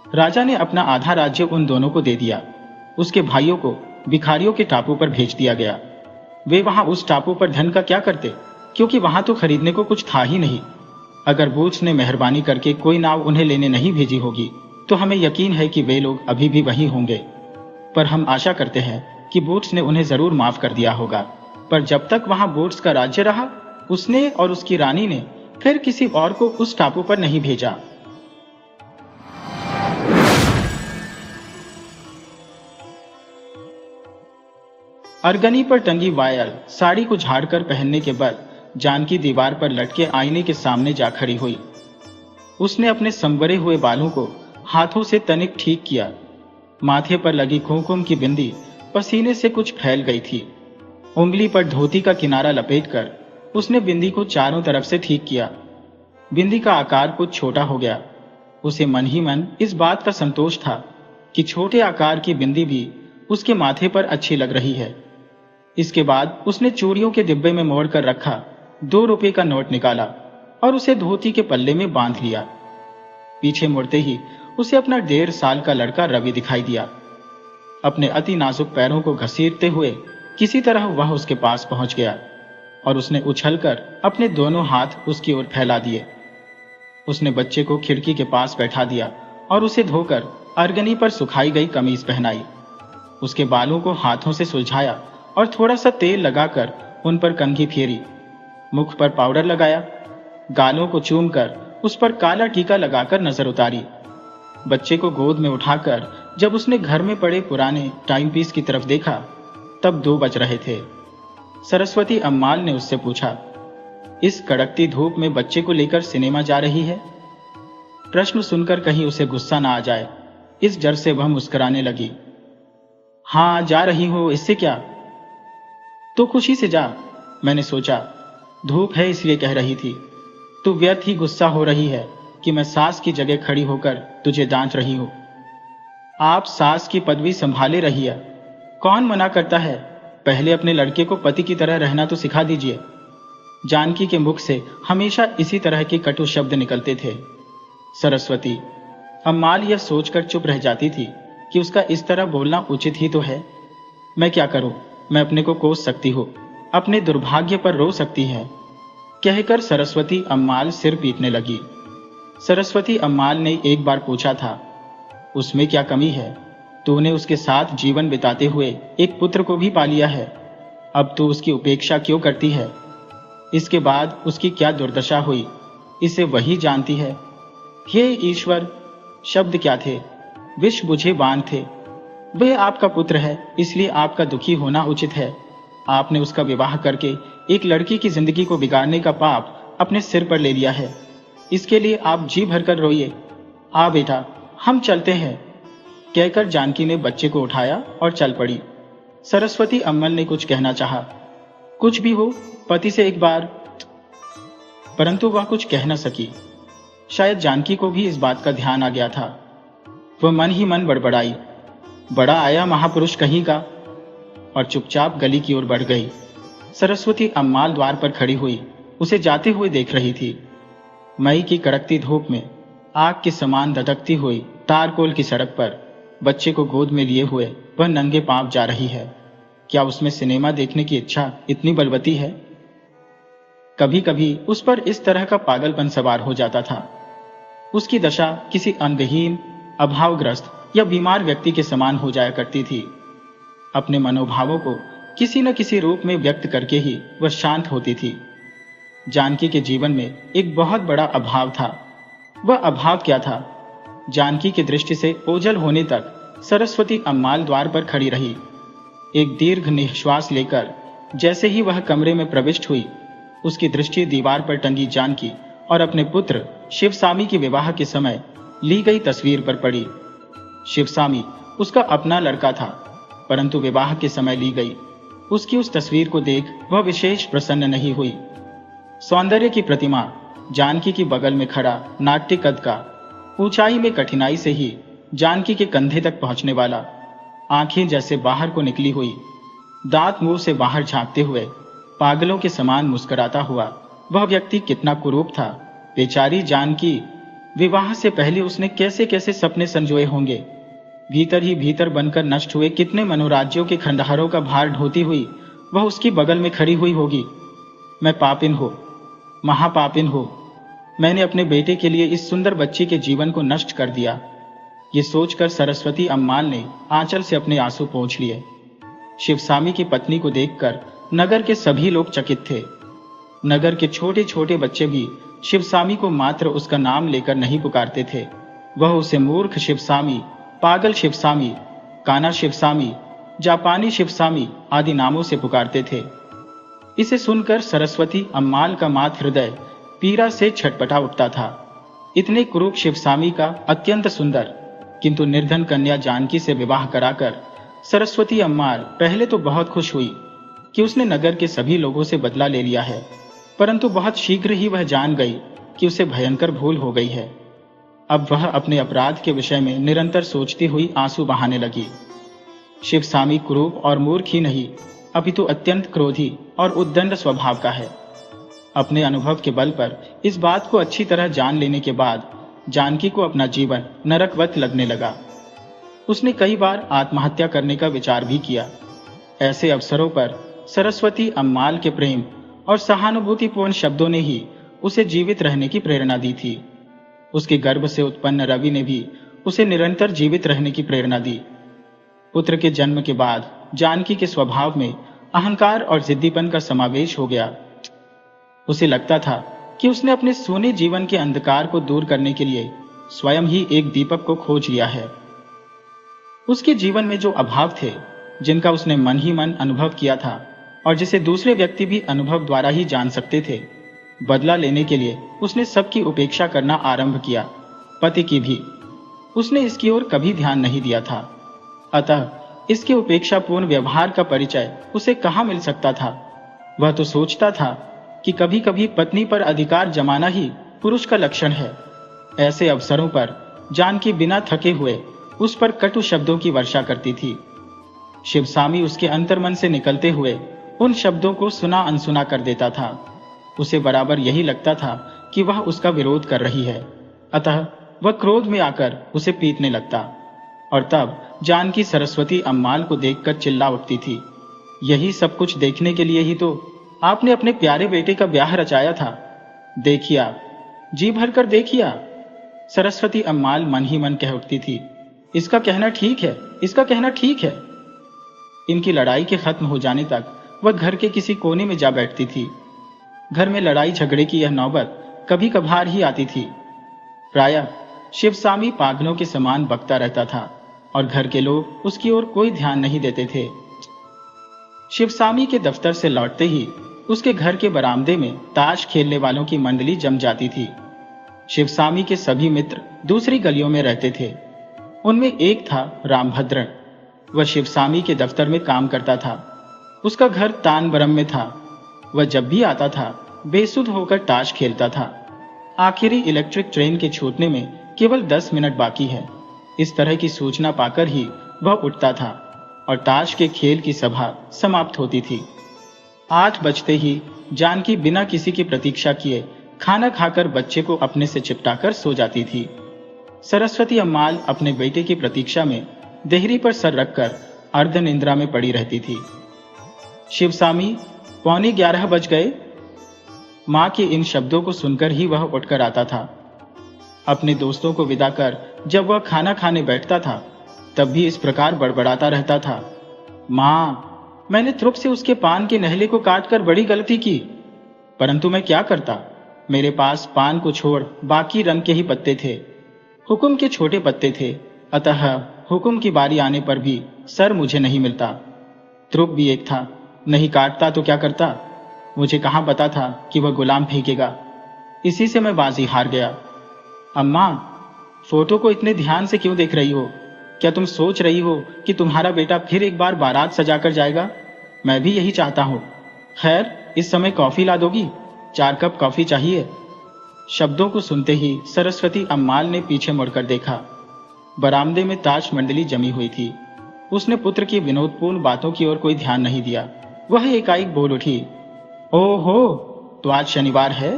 राजा ने अपना आधा राज्य उन दोनों को दे दिया। उसके भाइयों को भिखारियों के टापू पर भेज दिया गया। वे वहां उस टापू पर धन का क्या करते, क्योंकि वहां तो खरीदने को कुछ था ही नहीं। अगर बूट्स ने मेहरबानी करके कोई नाव उन्हें लेने नहीं भेजी होगी तो हमें यकीन है कि वे लोग अभी भी वहीं होंगे। पर हम आशा करते हैं कि बूट्स ने उन्हें जरूर माफ कर दिया होगा। पर जब तक वहां बूट्स का राज्य रहा, उसने और उसकी रानी ने फिर किसी और को उस टापू पर नहीं भेजा। अरगनी पर टंगी वायल साड़ी को झाड़कर पहनने के बाद जानकी दीवार पर लटके आईने के सामने जा खड़ी हुई। उसने अपने संवरे हुए बालों को हाथों से तनिक ठीक किया। माथे पर लगी कुमकुम की बिंदी पसीने से कुछ फैल गई थी। उंगली पर धोती का किनारा लपेटकर उसने बिंदी को चारों तरफ से ठीक किया। बिंदी का आकार कुछ छोटा हो गया। उसे मन ही मन इस बात का संतोष था कि छोटे आकार की बिंदी भी उसके माथे पर अच्छी लग रही है। इसके बाद उसने चूड़ियों के डिब्बे में मोड़ कर रखा 2 रुपए का नोट निकाला और उसे धोती के पल्ले में बांध लिया। पीछे मुड़ते ही उसे अपना 1.5 साल का लड़का रवि दिखाई दिया। अपने अति नाजुक पैरों को घसीटते हुए किसी तरह वह उसके पास पहुंच गया और उसने उछलकर अपने दोनों हाथ उसकी ओर फैला दिए। उसने बच्चे को खिड़की के पास बैठा दिया और उसे धोकर अरगनी पर सुखाई गई कमीज पहनाई। उसके बालों को हाथों से सुलझाया और थोड़ा सा तेल लगाकर उन पर कंघी फेरी। मुख पर पाउडर लगाया। गालों को चूमकर उस पर काला टीका लगाकर नजर उतारी। बच्चे को गोद में उठाकर जब उसने घर में पड़े पुराने टाइम पीस की तरफ देखा तब 2 बज रहे थे। सरस्वती अम्माल ने उससे पूछा, इस कड़कती धूप में बच्चे को लेकर सिनेमा जा रही है? प्रश्न सुनकर कहीं उसे गुस्सा ना आ जाए इस डर से वह मुस्कुराने लगी। हाँ, जा रही हो, इससे क्या? तो खुशी से जा। मैंने सोचा धूप है इसलिए कह रही थी। तू व्यर्थ ही गुस्सा हो रही है कि मैं सास की जगह खड़ी होकर तुझे डांट रही हूं। आप सास की पदवी संभाले रहिए। कौन मना करता है? पहले अपने लड़के को पति की तरह रहना तो सिखा दीजिए। जानकी के मुख से हमेशा इसी तरह के कटु शब्द निकलते थे। सरस्वती अम्माल यह सोचकर चुप रह जाती थी कि उसका इस तरह बोलना उचित ही तो है। मैं क्या करूं? मैं अपने को कोस सकती हूं, अपने दुर्भाग्य पर रो सकती है, कहकर सरस्वती अम्माल सिर पीटने लगी। सरस्वती अम्माल ने एक बार पूछा था, उसमें क्या कमी है? तूने उसके साथ जीवन बिताते हुए एक पुत्र को भी पा लिया है, अब तू उसकी उपेक्षा क्यों करती है? इसके बाद उसकी क्या दुर्दशा हुई, इसे वही जानती है। हे ईश्वर, शब्द क्या थे? विष बुझे बाण थे। वह आपका पुत्र है, इसलिए आपका दुखी होना उचित है। आपने उसका विवाह करके एक लड़की की जिंदगी को बिगाड़ने का पाप अपने सिर पर ले लिया है। इसके लिए आप जी भरकर रोइए। आ बेटा, हम चलते हैं, कहकर जानकी ने बच्चे को उठाया और चल पड़ी। सरस्वती अम्मल ने कुछ कहना चाहा, कुछ भी हो, पति से एक बार, परंतु वह कुछ कह न सकी। शायद जानकी को भी इस बात का ध्यान आ गया था। वह मन ही मन बड़बड़ाई, बड़ा आया महापुरुष कहीं का, और चुपचाप गली की ओर बढ़ गई। सरस्वती अम्माल द्वार पर खड़ी हुई उसे जाते हुए देख रही थी। मई की कड़कती धूप में आग के समान धधकती हुई तारकोल की सड़क पर बच्चे को गोद में लिए हुए वह नंगे पांव जा रही है। क्या उसमें सिनेमा देखने की इच्छा इतनी बलवती है? कभी कभी उस पर इस तरह का पागलपन सवार हो जाता था। उसकी दशा किसी अंगहीन, अभावग्रस्त या बीमार व्यक्ति के समान हो जाया करती थी। अपने मनोभावों को किसी न किसी रूप में व्यक्त करके ही वह शांत होती थी। जानकी के जीवन में एक बहुत बड़ा अभाव था। वह अभाव क्या था? जानकी की दृष्टि से ओझल होने तक सरस्वती अम्माल द्वार पर खड़ी रही। एक दीर्घ निश्वास लेकर जैसे ही वह कमरे में प्रविष्ट हुई, उसकी दृष्टि दीवार पर टंगी जानकी और अपने पुत्र शिवसामी के विवाह के समय ली गई तस्वीर पर पड़ी। शिवसामी उसका अपना लड़का था, परंतु विवाह के समय ली गई उसकी उस तस्वीर को देख वह विशेष प्रसन्न नहीं हुई। सौंदर्य की प्रतिमा जानकी की बगल में खड़ा नाट्य कद का, ऊंचाई में कठिनाई से ही जानकी के कंधे तक पहुंचने वाला, आंखें जैसे बाहर को निकली हुई, दांत मुंह से बाहर झांकते हुए पागलों के समान मुस्कुराता हुआ वह व्यक्ति कितना कुरूप था। बेचारी जानकी, विवाह से पहले उसने कैसे कैसे सपने संजोए होंगे। भीतर ही भीतर बनकर नष्ट हुए कितने मनोराज्यों के खंडहरों का भार ढोती हुई वह उसकी बगल में खड़ी हुई होगी। मैं पापिन हो, महापापिन हो, मैंने अपने बेटे के लिए इस सुंदर बच्ची के जीवन को नष्ट कर दिया। ये सोचकर सरस्वती अम्माल ने आंचल से अपने आंसू पोंछ लिए। शिवसामी की पत्नी को देखकर नगर के सभी लोग चकित थे। नगर के छोटे छोटे बच्चे भी शिवसामी को मात्र उसका नाम लेकर नहीं पुकारते थे। वह उसे मूर्ख शिवसामी, पागल शिवसामी, काना शिवसामी, जापानी शिवसामी आदि नामों से पुकारते थे। इसे सुनकर सरस्वती अम्माल का मात हृदय पीड़ा से छटपटा उठता था। इतने कुरूप शिवसामी का अत्यंत सुंदर किंतु निर्धन कन्या जानकी से विवाह कराकर सरस्वती अम्माल पहले तो बहुत खुश हुई कि उसने नगर के सभी लोगों से बदला ले लिया है, परंतु बहुत शीघ्र ही वह जान गई कि उसे भयंकर भूल हो गई है। अब वह अपने अपराध के विषय में निरंतर सोचती हुई आंसू बहाने लगी। शिवसामी कुरूप और मूर्ख ही नहीं, अपितु अत्यंत क्रोधी और उद्दंड स्वभाव का है। अपने अनुभव के बल पर इस बात को अच्छी तरह जान लेने के बाद जानकी को अपना जीवन नरकवत लगने लगा। उसने कई बार आत्महत्या करने का विचार भी किया। ऐसे अवसरों पर सरस्वती अम्माल के प्रेम और सहानुभूतिपूर्ण शब्दों ने ही उसे जीवित रहने की प्रेरणा दी थी। उसके गर्भ से उत्पन्न रवि ने भी उसे निरंतर जीवित रहने की प्रेरणा दी। पुत्र के जन्म के बाद जानकी के स्वभाव में अहंकार और जिद्दीपन का समावेश हो गया। उसे लगता था कि उसने अपने सोने जीवन के अंधकार को दूर करने के लिए स्वयं ही एक दीपक को खोज लिया है। उसके जीवन में जो अभाव थे, जिनका उसने मन ही मन अनुभव किया था और जिसे दूसरे व्यक्ति भी अनुभव द्वारा ही जान सकते थे, बदला लेने के लिए उसने सबकी उपेक्षा करना आरंभ किया, पति की भी। उसने इसकी ओर कभी ध्यान नहीं दिया था। अतः इसके उपेक्षापूर्ण व्यवहार का परिचय उसे कहाँ मिल सकता था। वह तो सोचता था कि कभी कभी पत्नी पर अधिकार जमाना ही पुरुष का लक्षण है। ऐसे अवसरों पर जानकी बिना थके हुए उस पर कटु शब्दों की वर्षा करती थी। शिवसामी उसके अंतर्मन से निकलते हुए उन शब्दों को सुना अनसुना कर देता था। उसे बराबर यही लगता था कि वह उसका विरोध कर रही है। अतः वह क्रोध में आकर उसे पीटने लगता। और तब जानकी सरस्वती अम्माल को देखकर चिल्ला उठती थी, यही सब कुछ देखने के लिए ही तो आपने अपने प्यारे बेटे का ब्याह रचाया था। देखिया, जी भरकर देखिया। सरस्वती अम्माल मन ही मन कह उठती थी, इसका कहना ठीक है, इसका कहना ठीक है। इनकी लड़ाई के खत्म हो जाने तक वह घर के किसी कोने में जा बैठती थी। घर में लड़ाई झगड़े की यह नौबत कभी कभार ही आती थी। प्रायः शिवसामी पागलों के समान बकता रहता था और घर के लोग उसकी ओर कोई ध्यान नहीं देते थे। शिवसामी के दफ्तर से लौटते ही उसके घर के बरामदे में ताश खेलने वालों की मंडली जम जाती थी। शिवसामी के सभी मित्र दूसरी गलियों में रहते थे। उनमें एक था रामभद्रन। वह शिवसामी के दफ्तर में काम करता था। उसका घर तानबरम में था। वह जब भी आता था बेसुध होकर ताश खेलता था। आखिरी इलेक्ट्रिक ट्रेन के छूटने में केवल 10 मिनट बाकी है, इस तरह की सूचना पाकर ही वह उठता था और ताश के खेल की सभा समाप्त होती थी। 8 बजते ही जानकी बिना किसी की प्रतीक्षा किए खाना खाकर बच्चे को अपने से चिपटाकर सो जाती थी। सरस्वती अम्माल अपने बेटे की प्रतीक्षा में देहरी पर सर रखकर अर्ध निंद्रा में पड़ी रहती थी। शिवसामी, 11:15 बज गए। मां के इन शब्दों को सुनकर ही वह उठकर आता था। अपने दोस्तों को विदा कर जब वह खाना खाने बैठता था तब भी इस प्रकार बड़बड़ाता रहता था, मां, मैंने त्रुप से उसके पान के नहले को काटकर बड़ी गलती की, परंतु मैं क्या करता, मेरे पास पान को छोड़ बाकी रंग के ही पत्ते थे, हुकुम के छोटे पत्ते थे, अतः हुकुम की बारी आने पर भी सर मुझे नहीं मिलता। त्रुप भी एक था, नहीं काटता तो क्या करता, मुझे कहां पता था कि वह गुलाम फेंकेगा, इसी से मैं बाजी हार गया। अम्मा, फोटो को इतने ध्यान से क्यों देख रही हो? क्या तुम सोच रही हो कि तुम्हारा बेटा फिर एक बार बारात सजाकर जाएगा? मैं भी यही चाहता हूं। खैर, इस समय कॉफी ला दोगी? 4 कप कॉफी चाहिए। शब्दों को सुनते ही सरस्वती अम्माल ने पीछे मुड़कर देखा। बरामदे में ताश मंडली जमी हुई थी। उसने पुत्र की विनोदपूर्ण बातों की ओर कोई ध्यान नहीं दिया। वह एकाएक बोल उठी, ओहो, तो आज शनिवार है,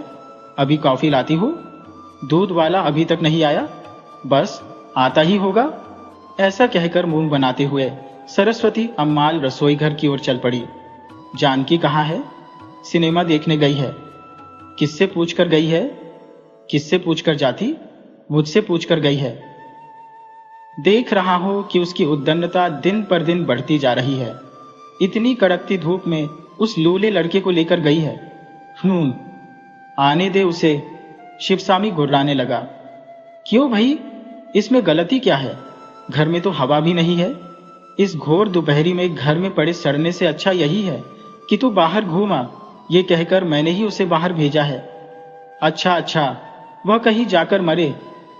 अभी कॉफी लाती हो? दूध वाला अभी तक नहीं आया? बस आता ही होगा। ऐसा कहकर मुंह बनाते हुए सरस्वती अम्माल रसोई घर की ओर चल पड़ी। जानकी कहाँ है? सिनेमा देखने गई है। किससे पूछकर गई है? किससे पूछकर जाती? मुझसे पूछकर गई है। देख रहा हो कि उसकी उद्दंडता दिन पर दिन बढ़ती जा रही है। इतनी कड़कती धूप में उस लूले लड़के को लेकर गई है। आने दे उसे। शिवसामी गुर्राने लगा। क्यों भाई, इसमें गलती क्या है? घर में तो हवा भी नहीं है। इस घोर दोपहरी में घर में पड़े सड़ने से अच्छा यही है कि तू बाहर घूमा, ये कहकर मैंने ही उसे बाहर भेजा है। अच्छा, वह कहीं जाकर मरे,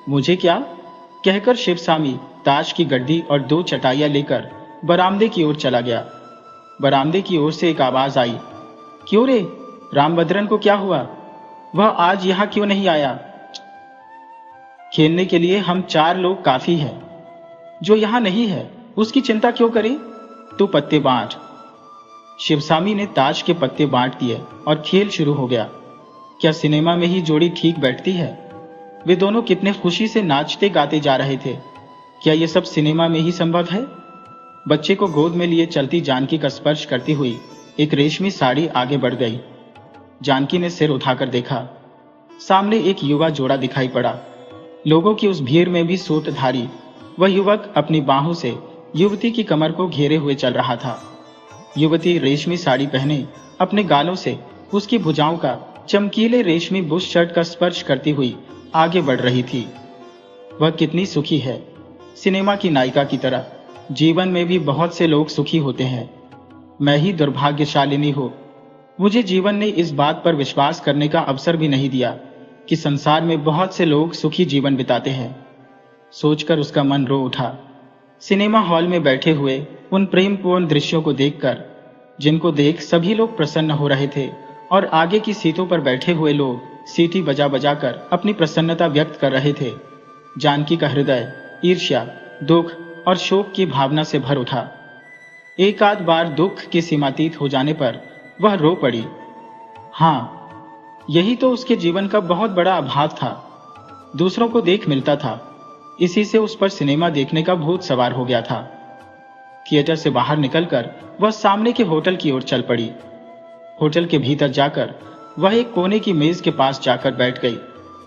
मुझे क्या? कहकर शिवसामी ताश की गड्डी और 2 चटाइयां लेकर बरामदे की ओर चला गया। बरामदे की ओर से एक आवाज आई, क्यों रे, रामभद्रन को क्या हुआ? वह आज यहां क्यों नहीं आया? खेलने के लिए हम 4 लोग काफी है। जो यहां नहीं है उसकी चिंता क्यों करें? तू पत्ते बांट। शिवसामी ने ताश के पत्ते बांट दिए और खेल शुरू हो गया। क्या सिनेमा में ही जोड़ी ठीक बैठती है? वे दोनों कितने खुशी से नाचते गाते जा रहे थे। क्या यह सब सिनेमा में ही संभव है? बच्चे को गोद में लिए चलती जानकी का स्पर्श करती हुई एक रेशमी साड़ी आगे बढ़ गई। जानकी ने सिर उठाकर देखा। सामने एक युवा जोड़ा दिखाई पड़ा। लोगों की उस भीड़ में भी सूटधारी वह युवक अपनी बाहों से युवती की कमर को घेरे हुए चल रहा था। युवती रेशमी साड़ी पहने अपने गालों से उसकी भुजाओं का चमकीले रेशमी बुश शर्ट का स्पर्श करती हुई आगे बढ़ रही थी। वह कितनी सुखी है, सिनेमा की नायिका की तरह। जीवन में भी बहुत से लोग सुखी होते हैं, मैं ही दुर्भाग्यशालिनी हूं। मुझे जीवन ने इस बात पर विश्वास करने का अवसर भी नहीं दिया कि संसार में बहुत से लोग सुखी जीवन बिताते हैं। सोचकर उसका मन रो उठा। सिनेमा हॉल में बैठे हुए उन प्रेमपूर्ण दृश्यों को देखकर, जिनको देख सभी लोग प्रसन्न हो रहे थे और आगे की सीटों पर बैठे हुए लोग सीटी बजा बजा कर अपनी प्रसन्नता व्यक्त कर रहे थे, जानकी का हृदय ईर्ष्या, दुख और शोक की भावना से भर उठा। एक आध बार दुख के सीमातीत हो जाने पर वह रो पड़ी। हाँ, यही तो उसके जीवन का बहुत बड़ा अभाव था। दूसरों को देख मिलता था, इसी से उस पर सिनेमा देखने का भूत सवार हो गया था। थिएटर से बाहर निकलकर वह सामने के होटल की ओर चल पड़ी। होटल के भीतर जाकर वह एक कोने की मेज के पास जाकर बैठ गई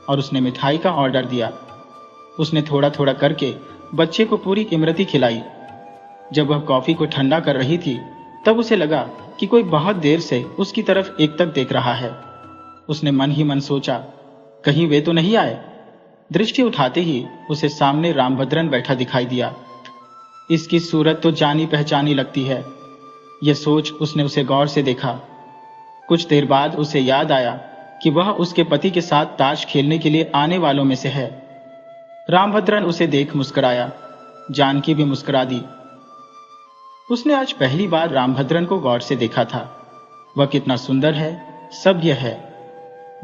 और उसने मिठाई का ऑर्डर दिया। उसने थोड़ा थोड़ा करके बच्चे को पूरी इमरती खिलाई। जब वह कॉफी को ठंडा कर रही थी, तब उसे लगा कि कोई बहुत देर से उसकी तरफ एकटक देख रहा है। उसने मन ही मन सोचा, कहीं वे तो नहीं आए। दृष्टि उठाते ही उसे सामने रामभद्रन बैठा दिखाई दिया। इसकी सूरत तो जानी पहचानी लगती है। यह सोच उसने उसे गौर से देखा। कुछ देर बाद उसे याद आया कि वह उसके पति के साथ ताश खेलने के लिए आने वालों में से है। रामभद्रन उसे देख मुस्कुराया। जानकी भी मुस्कुरा दी। उसने आज पहली बार रामभद्रन को गौर से देखा था। वह कितना सुंदर है, सभ्य है।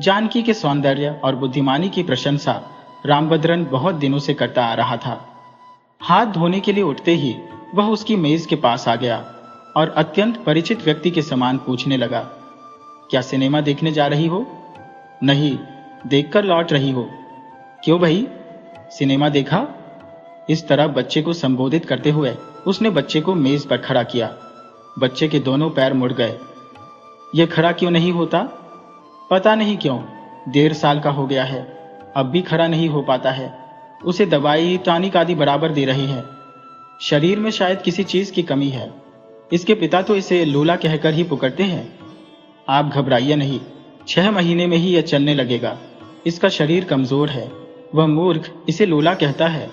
जानकी के सौंदर्य और बुद्धिमानी की प्रशंसा रामभद्रन बहुत दिनों से करता आ रहा था। हाथ धोने के लिए उठते ही वह उसकी मेज के पास आ गया और अत्यंत परिचित व्यक्ति के समान पूछने लगा, क्या सिनेमा देखने जा रही हो? नहीं, देखकर लौट रही हो। क्यों भाई, सिनेमा देखा? इस तरह बच्चे को संबोधित करते हुए उसने बच्चे को मेज पर खड़ा किया। बच्चे के दोनों पैर मुड़ गए। यह खड़ा क्यों नहीं होता? पता नहीं क्यों, 1.5 साल का हो गया है, अब भी खड़ा नहीं हो पाता है। उसे दवाई टॉनिक आदि बराबर दे रही है। शरीर में शायद किसी चीज की कमी है। इसके पिता तो इसे लोला कहकर ही पुकारते हैं। आप घबराइए नहीं, 6 महीने में ही यह चलने लगेगा। इसका शरीर कमजोर है, वह मूर्ख इसे लोला कहता है।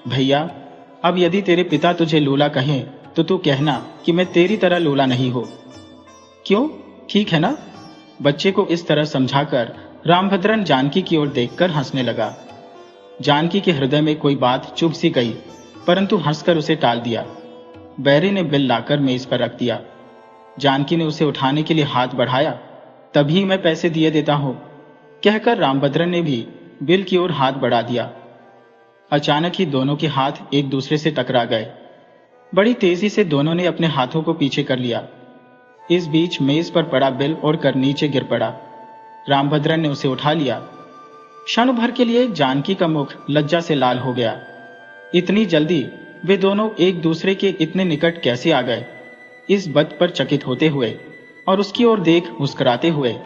भैया, अब यदि तेरे पिता तुझे लोला कहें तो तू कहना कि मैं तेरी तरह लोला नहीं हो। क्यों, ठीक है ना? बच्चे को इस तरह समझाकर रामभद्रन जानकी की ओर देखकर हंसने लगा। जानकी के हृदय में कोई बात चुभ सी गई, परंतु हंसकर उसे टाल दिया। बैरी ने बिल लाकर मेज पर रख दिया। जानकी ने उसे उठाने के लिए हाथ बढ़ाया। तभी मैं पैसे दिए देता हूं, कहकर रामभद्रन ने भी बिल की ओर हाथ बढ़ा दिया। अचानक ही दोनों के हाथ एक दूसरे से टकरा गए। बड़ी तेजी से दोनों ने अपने हाथों को पीछे कर लिया। इस बीच मेज पर पड़ा बिल उड़कर नीचे गिर पड़ा। रामभद्रन ने उसे उठा लिया। क्षण भर के लिए जानकी का मुख लज्जा से लाल हो गया। इतनी जल्दी वे दोनों एक दूसरे के इतने निकट कैसे आ गए? इस बात पर चकित होते हुए और उसकी ओर देख मुस्कुराते हुए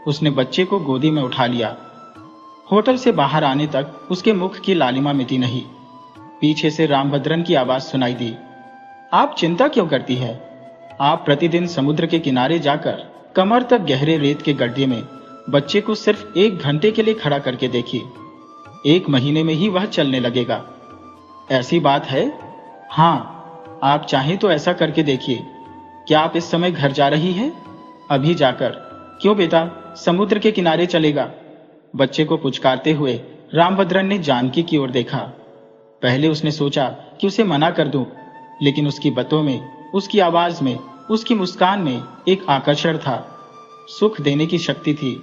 उसने बच्चे को गोदी में उठा लिया। होटल से बाहर आने तक उसके मुख की लालिमा मिटी नहीं। पीछे से रामभद्रन की आवाज सुनाई दी, आप चिंता क्यों करती है? आप प्रतिदिन समुद्र के किनारे जाकर कमर तक गहरे रेत के गड्ढे में बच्चे को सिर्फ 1 घंटे के लिए खड़ा करके देखिए। 1 महीने में ही वह चलने लगेगा। ऐसी बात है? हाँ, आप चाहें तो ऐसा करके देखिए। क्या आप इस समय घर जा रही हैं? अभी जाकर। क्यों बेटा, समुद्र के किनारे चलेगा? बच्चे को पुचकारते हुए रामभद्रन ने जानकी की ओर देखा। पहले उसने सोचा कि उसे मना कर दूं, लेकिन उसकी बातों में, उसकी आवाज में, उसकी मुस्कान में एक आकर्षण था, सुख देने की शक्ति थी।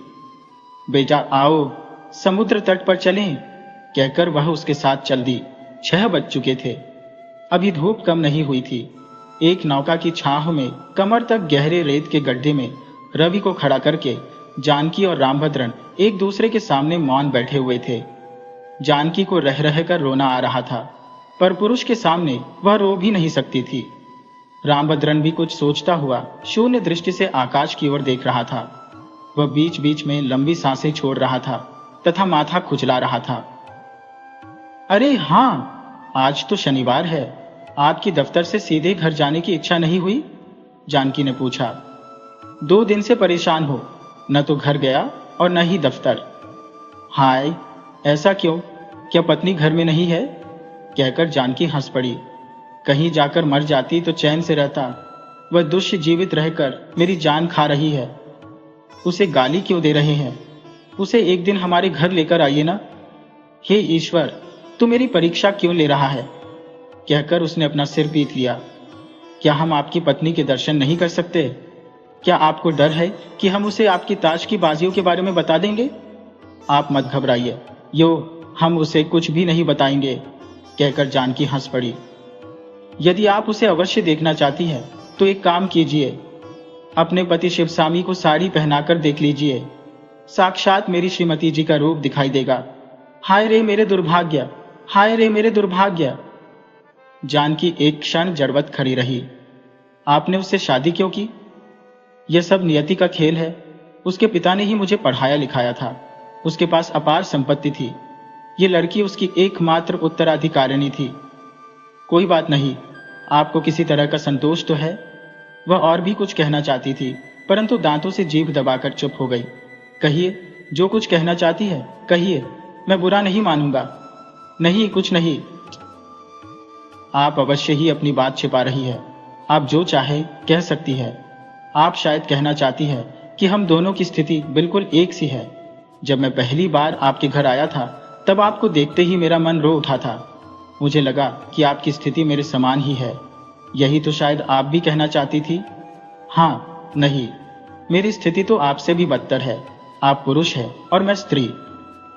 बेटा आओ, समुद्र तट पर चलें, कहकर वह उसके साथ चल दी। 6 बज चुके थे। अभी धूप कम नहीं हुई थी। एक नौका की छाह में कमर तक गहरे रेत के गड्ढे में रवि को खड़ा करके जानकी और रामभद्रन एक दूसरे के सामने मौन बैठे हुए थे। जानकी को रह रह कर रोना आ रहा था, पर पुरुष के सामने वह रो भी नहीं सकती थी। रामभद्रन भी कुछ सोचता हुआ शून्य दृष्टि से आकाश की ओर देख रहा था। वह बीच बीच में लंबी सांसें छोड़ रहा था तथा माथा खुजला रहा था। अरे हाँ, आज तो शनिवार है। आपकी दफ्तर से सीधे घर जाने की इच्छा नहीं हुई? जानकी ने पूछा। 2 दिन से परेशान हो, न तो घर गया और न ही दफ्तर। हाय, ऐसा क्यों? क्या पत्नी घर में नहीं है? कहकर जानकी हंस पड़ी। कहीं जाकर मर जाती तो चैन से रहता। वह दुष्य जीवित रहकर मेरी जान खा रही है। उसे गाली क्यों दे रहे हैं? उसे एक दिन हमारे घर लेकर आइए ना। हे ईश्वर, तू मेरी परीक्षा क्यों ले रहा है? कहकर उसने अपना सिर पीट लिया। क्या हम आपकी पत्नी के दर्शन नहीं कर सकते? क्या आपको डर है कि हम उसे आपकी ताश की बाजियों के बारे में बता देंगे? आप मत घबराइए, हम उसे कुछ भी नहीं बताएंगे, कहकर जानकी हंस पड़ी। यदि आप उसे अवश्य देखना चाहती है तो एक काम कीजिए, अपने पति शिवस्वामी को साड़ी पहनाकर देख लीजिए, साक्षात मेरी श्रीमती जी का रूप दिखाई देगा। हाय रे मेरे दुर्भाग्य, हाय रे मेरे दुर्भाग्य। जानकी एक क्षण जड़वत खड़ी रही। आपने उससे शादी क्यों की? यह सब नियति का खेल है। उसके पिता ने ही मुझे पढ़ाया लिखाया था। उसके पास अपार संपत्ति थी। ये लड़की उसकी एकमात्र उत्तराधिकारिणी थी। कोई बात नहीं, आपको किसी तरह का संतोष तो है? वह और भी कुछ कहना चाहती थी, परंतु दांतों से जीभ दबाकर चुप हो गई। कहिए, जो कुछ कहना चाहती है कहिए, मैं बुरा नहीं मानूंगा। नहीं, कुछ नहीं। आप अवश्य ही अपनी बात छिपा रही है। आप जो चाहे कह सकती है। आप शायद कहना चाहती है कि हम दोनों की स्थिति बिल्कुल एक सी है। जब मैं पहली बार आपके घर आया था तब आपको देखते ही मेरा मन रो उठा था। मुझे लगा कि आपकी स्थिति मेरे समान ही है। यही तो शायद आप भी कहना चाहती थी। हाँ, नहीं, मेरी स्थिति तो आपसे भी बदतर है। आप पुरुष है और मैं स्त्री।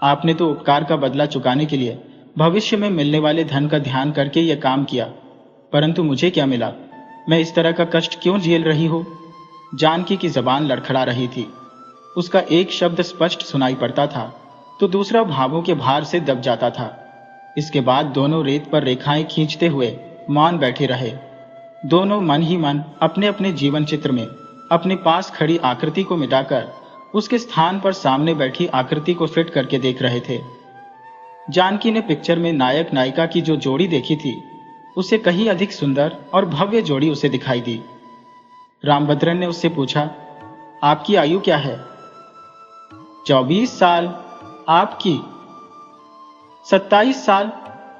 आपने तो उपकार का बदला चुकाने के लिए भविष्य में मिलने वाले धन का ध्यान करके यह काम किया, परंतु मुझे क्या मिला? मैं इस तरह का कष्ट क्यों झेल रही हूं? जानकी की जबान लड़खड़ा रही थी। उसका एक शब्द स्पष्ट सुनाई पड़ता था तो दूसरा भावों के भार से दब जाता था। इसके बाद दोनों रेत पर रेखाएं खींचते हुए मौन बैठे रहे। दोनों मन ही मन अपने अपने जीवन चित्र में अपने पास खड़ी आकृति को मिटाकर उसके स्थान पर सामने बैठी आकृति को फिट करके देख रहे थे। जानकी ने पिक्चर में नायक नायिका की जो जोड़ी देखी थी, उससे कहीं अधिक सुंदर और भव्य जोड़ी उसे दिखाई दी। रामभद्रन ने उससे पूछा, आपकी आयु क्या है? 24 साल। आपकी? 27 साल,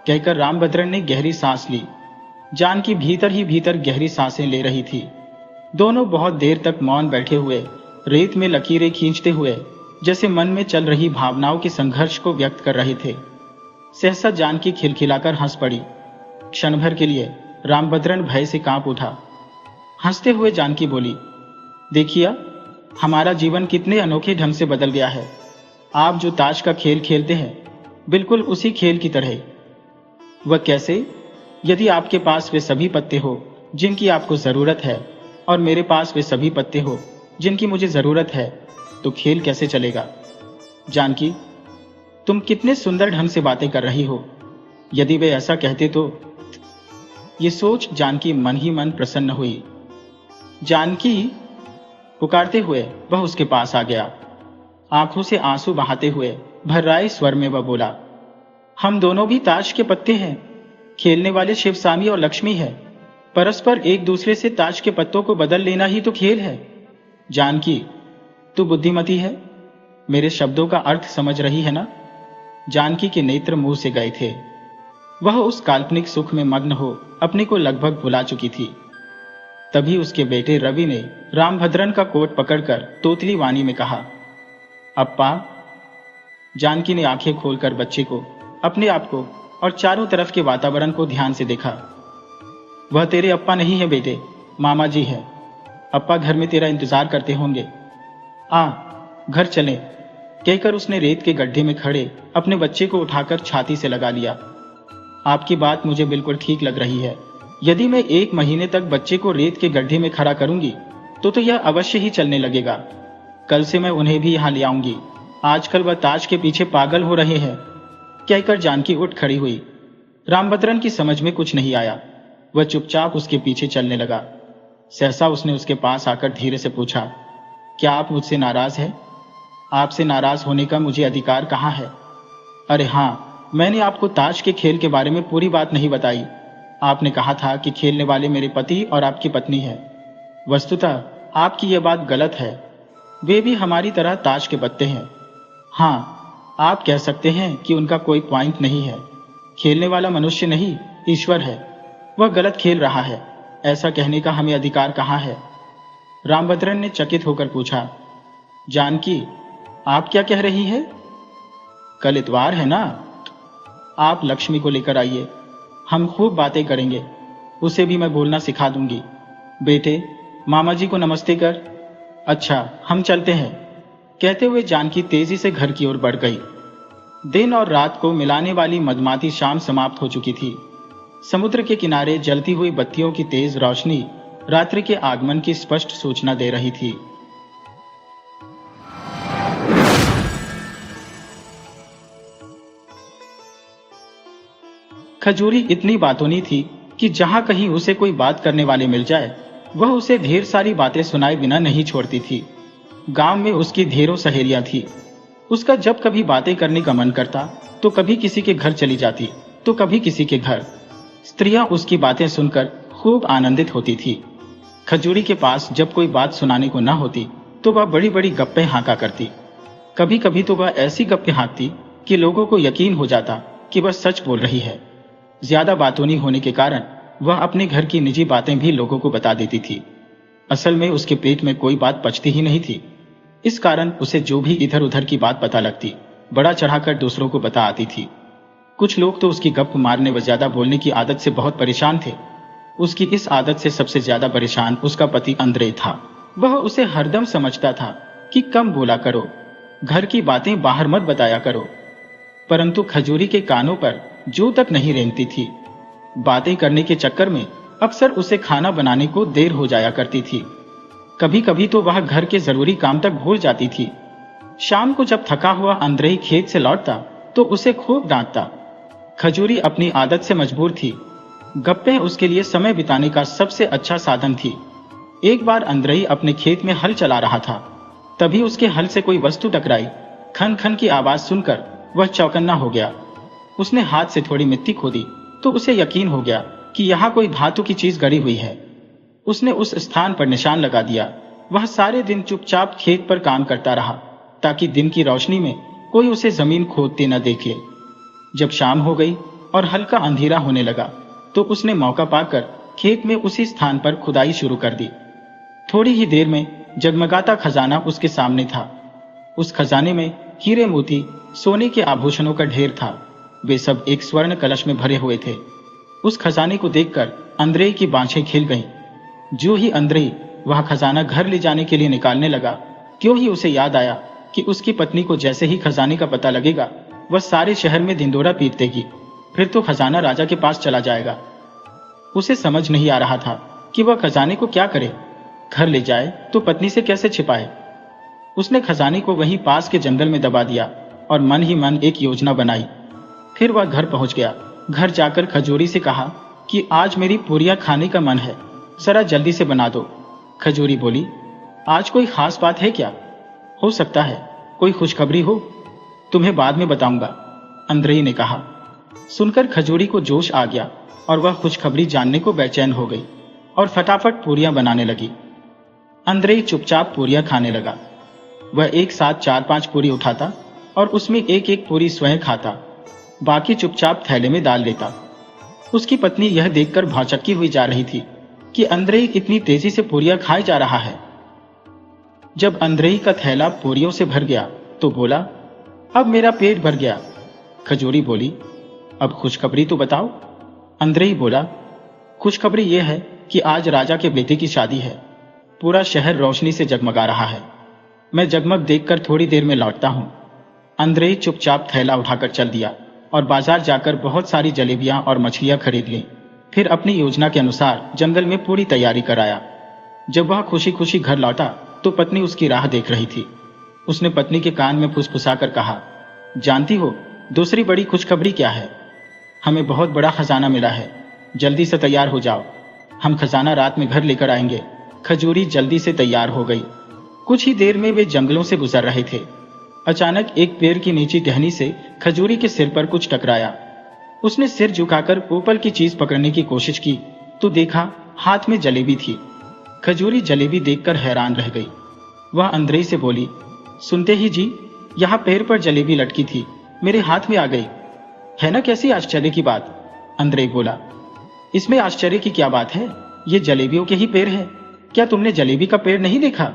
कहकर रामभद्रन ने गहरी सांस ली। जानकी भीतर ही भीतर गहरी सांसें ले रही थी। दोनों बहुत देर तक मौन बैठे हुए रेत में लकीरें खींचते हुए जैसे मन में चल रही भावनाओं के संघर्ष को व्यक्त कर रहे थे। सहसा जानकी खिलखिलाकर हंस पड़ी। क्षण भर के लिए रामभद्रन भय से कांप उठा। हंसते हुए जानकी बोली, देखिए, हमारा जीवन कितने अनोखे ढंग से बदल गया है। आप जो ताश का खेल खेलते हैं, बिल्कुल उसी खेल की तरह। वह कैसे? यदि आपके पास वे सभी पत्ते हो जिनकी आपको जरूरत है और मेरे पास वे सभी पत्ते हो जिनकी मुझे जरूरत है, तो खेल कैसे चलेगा? जानकी, तुम कितने सुंदर ढंग से बातें कर रही हो। यदि वे ऐसा कहते तो। ये सोच जानकी मन ही मन प्रसन्न हुई। जानकी, पुकारते हुए वह उसके पास आ गया। आंखों से आंसू बहाते हुए भर्राए स्वर में वह बोला, हम दोनों भी ताश के पत्ते हैं। खेलने वाले शिवस्वामी और लक्ष्मी है। परस्पर एक दूसरे से ताश के पत्तों को बदल लेना ही तो खेल है। जानकी, तू बुद्धिमती है। मेरे शब्दों का अर्थ समझ रही है ना? जानकी के नेत्र मुंह से गए थे। वह उस काल्पनिक सुख में मग्न हो अपने को लगभग भुला चुकी थी। तभी उसके बेटे रवि ने रामभद्रन का कोट पकड़कर तोतली वाणी में कहा, अप्पा। जानकी ने आंखें खोलकर बच्चे को, अपने आप को और चारों तरफ के वातावरण को ध्यान से देखा। वह तेरे अप्पा नहीं है बेटे, मामा जी है। अप्पा घर में तेरा इंतजार करते होंगे। आ, घर चलें, कहकर उसने रेत के गड्ढे में खड़े अपने बच्चे को उठाकर छाती से लगा लिया। आपकी बात मुझे बिल्कुल ठीक लग रही है। यदि मैं 1 महीने तक बच्चे को रेत के गड्ढे में खड़ा करूंगी तो यह अवश्य ही चलने लगेगा। कल से मैं उन्हें भी यहां ले आऊंगी। आजकल वह ताश के पीछे पागल हो रहे हैं, कहकर जानकी उठ खड़ी हुई। रामभद्रन की समझ में कुछ नहीं आया। वह चुपचाप उसके पीछे चलने लगा। सहसा उसने उसके पास आकर धीरे से पूछा, क्या आप मुझसे नाराज हैं? आपसे नाराज होने का मुझे अधिकार कहाँ है? अरे हाँ, मैंने आपको ताश के खेल के बारे में पूरी बात नहीं बताई। आपने कहा था कि खेलने वाले मेरे पति और आपकी पत्नी है। वस्तुतः आपकी यह बात गलत है। वे भी हमारी तरह ताश के पत्ते हैं। हाँ, आप कह सकते हैं कि उनका कोई पॉइंट नहीं है। खेलने वाला मनुष्य नहीं, ईश्वर है। वह गलत खेल रहा है, ऐसा कहने का हमें अधिकार कहाँ है? रामभद्रन ने चकित होकर पूछा, जानकी, आप क्या कह रही है? कल इतवार है ना? आप लक्ष्मी को लेकर आइए, हम खूब बातें करेंगे, उसे भी मैं बोलना सिखा दूंगी। बेटे, मामा जी को नमस्ते कर। अच्छा, हम चलते हैं। कहते हुए जानकी तेजी से घर की ओर बढ़ गई। दिन और रात को मिलाने वाली मधुमाती शाम समाप्त हो चुकी थी। समुद्र के किनारे जलती हुई बत्तियों की तेज रोशनी रात्रि के आगमन की स्पष्ट सूचना दे रही थी। खजूरी इतनी बातूनी थी कि जहां कहीं उसे कोई बात करने वाले मिल जाए, वह उसे ढेर सारी बातें सुनाए बिना नहीं छोड़ती थी। गांव में उसकी ढेरों सहेलियां थी। उसका जब कभी बातें करने का मन करता तो कभी किसी के घर चली जाती तो कभी किसी के घर। स्त्रियां उसकी बातें सुनकर खूब आनंदित होती थी। खजूरी के पास जब कोई बात सुनाने को न होती तो वह बड़ी बड़ी गप्पे हाँका करती। कभी कभी तो वह ऐसी गप्पे हाँकती कि लोगों को यकीन हो जाता कि वह सच बोल रही है। ज्यादा बातूनी होने के कारण वह अपने घर की निजी बातें भी लोगों को बता देती थी। असल में उसके पेट में कोई बात पचती ही नहीं थी। इस कारण उसे जो भी इधर उधर की बात पता लगती, बड़ा चढ़ाकर दूसरों को बता आती थी। कुछ लोग तो उसकी गप मारने व ज्यादा बोलने की आदत से बहुत परेशान थे। उसकी इस आदत से सबसे ज्यादा परेशान उसका पति अंद्रे था। वह उसे हरदम समझता था कि कम बोला करो, घर की बातें बाहर मत बताया करो। परंतु खजूरी के कानों पर जू तक नहीं रेंगती थी। बातें करने के चक्कर में अक्सर उसे खाना बनाने को देर हो जाया करती थी। कभी कभी तो वह घर के जरूरी काम तक भूल जाती थी। शाम को जब थका हुआ अंद्रे खेत से लौटता तो उसे खूब डांटता। खजूरी अपनी आदत से मजबूर थी। गप्पे उसके लिए समय बिताने का सबसे अच्छा साधन थी। एक बार अंद्रई अपने खेत में हल चला रहा था, तभी उसके हल से कोई वस्तु टकराई। खन खन की आवाज सुनकर वह चौकन्ना हो गया। उसने हाथ से थोड़ी मिट्टी खोदी तो उसे यकीन हो गया कि यहाँ कोई धातु की चीज गड़ी हुई है। उसने उस स्थान पर निशान लगा दिया। वह सारे दिन चुपचाप खेत पर काम करता रहा ताकि दिन की रोशनी में कोई उसे जमीन खोदते न देखे। जब शाम हो गई और हल्का अंधेरा होने लगा तो उसने मौका पाकर खेत में उसी स्थान पर खुदाई शुरू कर दी। थोड़ी ही देर में जगमगाता खजाना उसके सामने था। उस खजाने में हीरे मोती, सोने के आभूषणों का ढेर था। वे सब एक स्वर्ण कलश में भरे हुए थे। उस खजाने को देखकर अंद्रे की बाँछें खिल गईं। जो ही अंद्रे वह खजाना घर ले जाने के लिए निकालने लगा, क्यों ही उसे याद आया कि उसकी पत्नी को जैसे ही खजाने का पता लगेगा, वह सारे शहर में ढिंढोरा पीट देगी। फिर तो खजाना राजा के पास चला जाएगा। उसे समझ नहीं आ रहा था कि वह खजाने को क्या करे। घर ले जाए तो पत्नी से कैसे छिपाए। उसने खजाने को वहीं पास के जंगल में दबा दिया और मन ही मन एक योजना बनाई। फिर वह घर पहुंच गया। घर जाकर खजूरी से कहा कि आज मेरी पूरियां खाने का मन है, जरा जल्दी से बना दो। खजूरी बोली, आज कोई खास बात है क्या? हो सकता है कोई खुशखबरी हो, तुम्हें बाद में बताऊंगा, अंद्रेई ने कहा। सुनकर खजूरी को जोश आ गया और वह खुशखबरी जानने को बेचैन हो गई और फटाफट पूरियां बनाने लगी। अंद्रेई चुपचाप पूरियां खाने लगा। वह एक साथ 4-5 पूरी उठाता और उसमें एक एक पूरी स्वयं खाता, बाकी चुपचाप थैले में डाल लेता। उसकी पत्नी यह देखकर भौचक्की हुई जा रही थी कि अंद्रेई इतनी तेजी से पूरियां खाए जा रहा है। जब अंद्रेई का थैला पूरियों से भर गया तो बोला, अब मेरा पेट भर गया। खजूरी बोली, अब खुशखबरी तो बताओ। अंद्रेई बोला, खुशखबरी यह है कि आज राजा के बेटे की शादी है। पूरा शहर रोशनी से जगमगा रहा है। मैं जगमग देखकर थोड़ी देर में लौटता हूं। अंद्रेई चुपचाप थैला उठाकर चल दिया और बाजार जाकर बहुत सारी जलेबियां और मछलियां खरीद ली। फिर अपनी योजना के अनुसार जंगल में पूरी तैयारी कराया। जब वह खुशी खुशी घर लौटा तो पत्नी उसकी राह देख रही थी। उसने पत्नी के कान में फुसफुसाकर कहा, जानती हो दूसरी बड़ी खुशखबरी क्या है? हमें बहुत बड़ा खजाना मिला है। जल्दी से तैयार हो जाओ, हम खजाना रात में घर लेकर आएंगे। खजूरी जल्दी से तैयार हो गई। कुछ ही देर में वे जंगलों से गुजर रहे थे। अचानक एक पेड़ की नीची टहनी से खजूरी के सिर पर कुछ टकराया। उसने सिर झुकाकर ऊपर की चीज पकड़ने की कोशिश की तो देखा हाथ में जलेबी थी। खजूरी जलेबी देखकर हैरान रह गई। वह अंद्रेई से बोली, सुनते ही जी, यहाँ पेड़ पर जलेबी लटकी थी, मेरे हाथ में आ गई। है ना कैसी आश्चर्य की बात? अंद्रेई बोला, इसमें आश्चर्य की क्या बात है? ये जलेबियों के ही पेड़ है। क्या तुमने जलेबी का पेड़ नहीं देखा?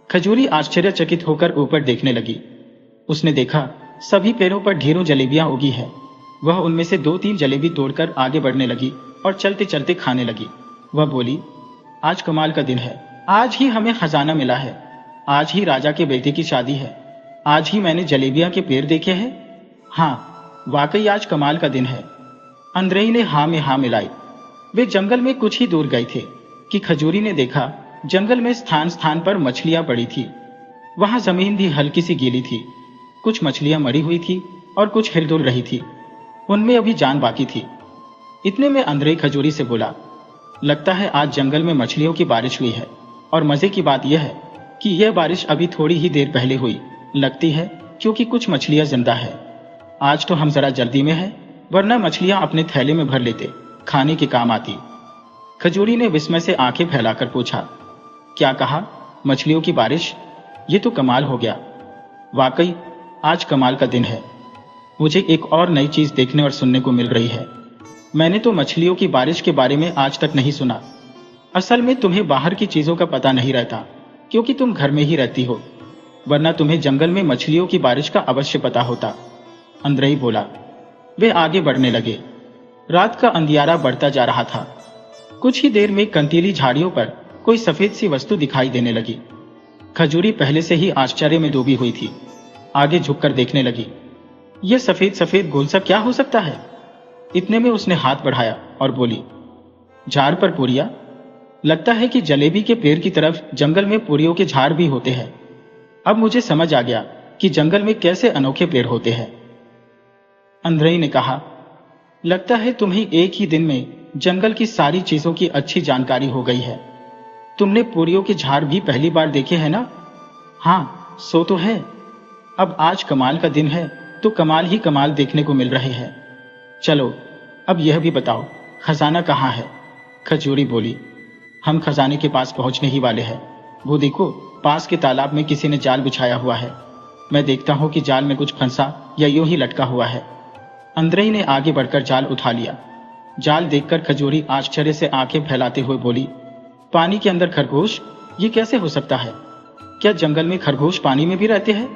खजूरी आश्चर्यचकित होकर ऊपर देखने लगी। उसने देखा सभी पेड़ों पर ढेरों जलेबियां उगी है। वह उनमें से 2-3 जलेबी तोड़कर आगे बढ़ने लगी और चलते चलते खाने लगी। वह बोली, आज कमाल का दिन है, आज ही हमें खजाना मिला है, आज ही राजा के बेटे की शादी है, आज ही मैंने जलेबियां के पेड़ देखे हैं। हाँ, वाकई आज कमाल का दिन है। अंद्रेई ने हाँ में हाँ मिलाई। वे जंगल में कुछ ही दूर गए थे कि खजूरी ने देखा जंगल में स्थान स्थान पर मछलियां पड़ी थी। वहां जमीन भी हल्की सी गीली थी, कुछ मछलियां मरी हुई थी और कुछ हिलडुल रही थी, उनमें अभी जान बाकी थी। इतने में अंद्रेई खजूरी से बोला, लगता है आज जंगल में मछलियों की बारिश हुई है, और मजे की बात यह है कि यह बारिश अभी थोड़ी ही देर पहले हुई लगती है, क्योंकि कुछ मछलियां जिंदा है। आज तो हम जरा जल्दी में हैं, वरना मछलियां अपने थैले में भर लेते, खाने के काम आती। खजूरी ने विस्मय से आंखें फैलाकर पूछा, क्या कहा? मछलियों की बारिश? ये तो कमाल हो गया। वाकई आज कमाल का दिन है। मुझे एक और नई चीज देखने और सुनने को मिल रही है। मैंने तो मछलियों की बारिश के बारे में आज तक नहीं सुना। असल में तुम्हें बाहर की चीजों का पता नहीं रहता, क्योंकि तुम घर में ही रहती हो, वरना तुम्हें जंगल में मछलियों की बारिश का अवश्य पता होता। अंद्रेई बोला। वे आगे बढ़ने लगे। रात का अंधियारा बढ़ता जा रहा था। कुछ ही देर में कंटीली झाड़ियों पर कोई सफेद सी वस्तु दिखाई देने लगी। खजूरी पहले से ही आश्चर्य में डूबी हुई थी, आगे झुककर देखने लगी। यह सफेद सफेद गोल सा क्या हो सकता है? इतने में उसने हाथ बढ़ाया और बोली, झाड़ पर पूरिया? लगता है कि जलेबी के पेड़ की तरफ जंगल में पूरियों के झाड़ भी होते हैं। अब मुझे समझ आ गया कि जंगल में कैसे अनोखे पेड़ होते हैं। अंद्रेई ने कहा, लगता है तुम्हें एक ही दिन में जंगल की सारी चीजों की अच्छी जानकारी हो गई है। तुमने पूरियों के झाड़ भी पहली बार देखे हैं ना? हाँ, सो तो है। अब आज कमाल का दिन है, तो कमाल ही कमाल देखने को मिल रहे हैं। चलो अब यह भी बताओ, खजाना कहाँ है? खजूरी बोली, हम खजाने के पास पहुंचने ही वाले हैं। वो देखो, पास के तालाब में किसी ने जाल बिछाया हुआ है। मैं देखता हूं कि जाल में कुछ फंसा या यूं ही लटका हुआ है। अंद्रेई ने आगे बढ़कर जाल उठा लिया। जाल देखकर खजूरी आश्चर्य से आंखें फैलाते हुए बोली, पानी के अंदर खरगोश? ये कैसे हो सकता है? क्या जंगल में खरगोश पानी में भी रहते हैं?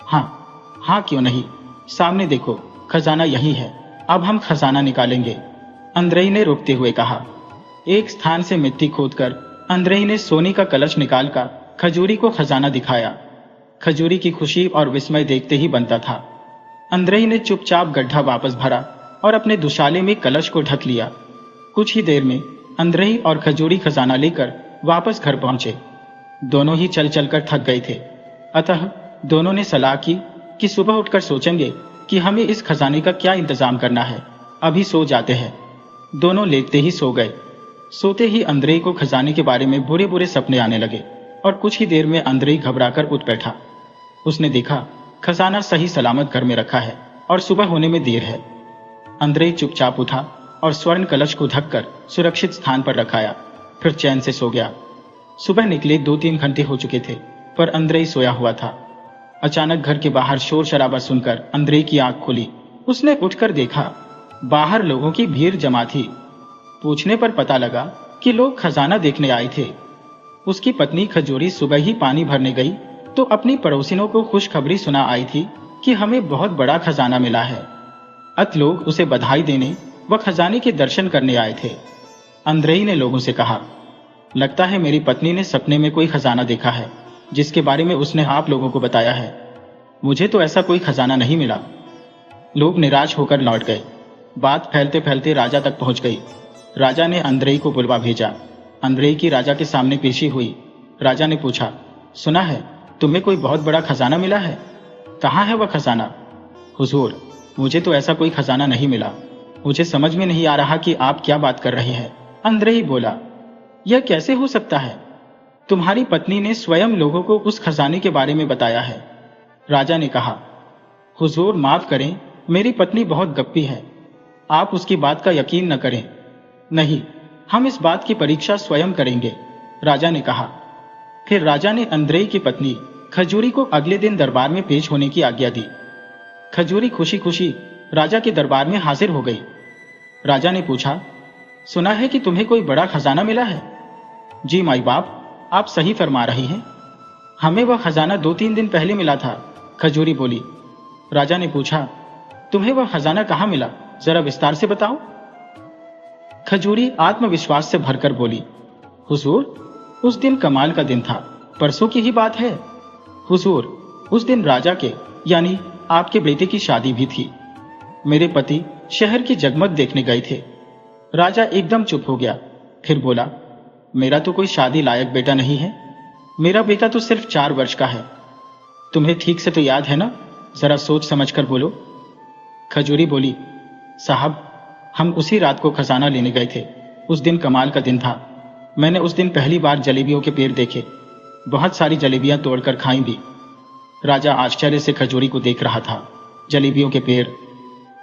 हाँ, क्यों नहीं। सामने देखो, खजाना यही है। अब हम खजाना निकालेंगे, अंद्रेई ने रोकते हुए कहा। एक स्थान से मिट्टी खोदकर अंद्रेई ने सोने का कलश निकालकर खजूरी को खजाना दिखाया। खजूरी की खुशी और विस्मय देखते ही बनता था। अंद्रेई ने चुपचाप गड्ढा वापस भरा और अपने दुशाले में कलश को ढक लिया। कुछ ही देर में अंद्रेई और खजूरी खजाना लेकर वापस घर पहुंचे। दोनों ही चल चलकर थक गए थे, अतः दोनों ने सलाह की कि सुबह उठकर सोचेंगे कि हमें इस खजाने का क्या इंतजाम करना है। अभी सो जाते हैं। दोनों लेटते ही सो गए। सोते ही अंद्रेई को खजाने के बारे में बुरे बुरे सपने आने लगे और कुछ ही देर में अंद्रेई घबराकर उठ बैठा। उसने देखा खजाना सही सलामत घर में रखा है और सुबह होने में देर है। अंद्रेई चुपचाप उठा और स्वर्ण कलश को ढककर सुरक्षित स्थान पर रखाया, फिर चैन से सो गया। सुबह निकले 2-3 घंटे हो चुके थे, पर अंद्रेई सोया हुआ था। अचानक घर के बाहर शोर शराबा सुनकर अंद्रेई की आंख खुली। उसने उठकर देखा, बाहर लोगों की भीड़ जमा थी। पूछने पर पता लगा कि लोग खजाना देखने आए थे। उसकी पत्नी खजूरी सुबह ही पानी भरने गई तो अपनी पड़ोसिनों को खुशखबरी सुना आई थी कि हमें बहुत बड़ा खजाना मिला है। अत लोग उसे बधाई देने व खजाने के दर्शन करने आए थे। अंद्रेई ने लोगों से कहा, लगता है मेरी पत्नी ने सपने में कोई खजाना देखा है, जिसके बारे में उसने आप लोगों को बताया है। मुझे तो ऐसा कोई खजाना नहीं मिला। लोग निराश होकर लौट गए। बात फैलते फैलते राजा तक पहुंच गई। राजा ने अंद्रेई को बुलवा भेजा। अंद्रेई की राजा के सामने पेशी हुई। राजा ने पूछा, सुना है तुम्हें कोई बहुत बड़ा खजाना मिला है? कहाँ है वह खजाना? हुजूर, मुझे तो ऐसा कोई खजाना नहीं मिला। मुझे समझ में नहीं आ रहा कि आप क्या बात कर रहे हैं। अंद्रेई बोला, यह कैसे हो सकता है? तुम्हारी पत्नी ने स्वयं लोगों को उस खजाने के बारे में बताया है। राजा ने कहा, हुजूर माफ करें, मेरी पत्नी बहुत गप्पी है। आप उसकी बात का यकीन न करें। नहीं, हम इस बात की परीक्षा स्वयं करेंगे, राजा ने कहा। फिर राजा ने अंद्रेई की पत्नी खजूरी को अगले दिन दरबार में पेश होने की आज्ञा दी। खजूरी खुशी खुशी राजा के दरबार में हाजिर हो गई। राजा ने पूछा, सुना है कि तुम्हें कोई बड़ा खजाना मिला है? जी माई बाप, आप सही फरमा रही हैं। हमें वह खजाना 2-3 दिन पहले मिला था, खजूरी बोली। राजा ने पूछा, तुम्हें वह खजाना कहाँ मिला, जरा विस्तार से बताओ। खजूरी आत्मविश्वास से भरकर बोली, हुजूर, उस दिन कमाल का दिन था, परसों की ही बात है। हुजूर, उस दिन राजा के यानी आपके बेटे की शादी भी थी। मेरे पति शहर की जगमग देखने गए थे। राजा एकदम चुप हो गया, फिर बोला, मेरा तो कोई शादी लायक बेटा नहीं है, मेरा बेटा तो सिर्फ 4 वर्ष का है। तुम्हें ठीक से तो याद है ना, जरा सोच समझ कर बोलो। खजूरी बोली, साहब, हम उसी रात को खजाना लेने गए थे। उस दिन कमाल का दिन था। मैंने उस दिन पहली बार जलेबियों के पेड़ देखे, बहुत सारी जलेबियां तोड़कर खाई भी। राजा आश्चर्य से खजूरी को देख रहा था। जलेबियों के पेड़?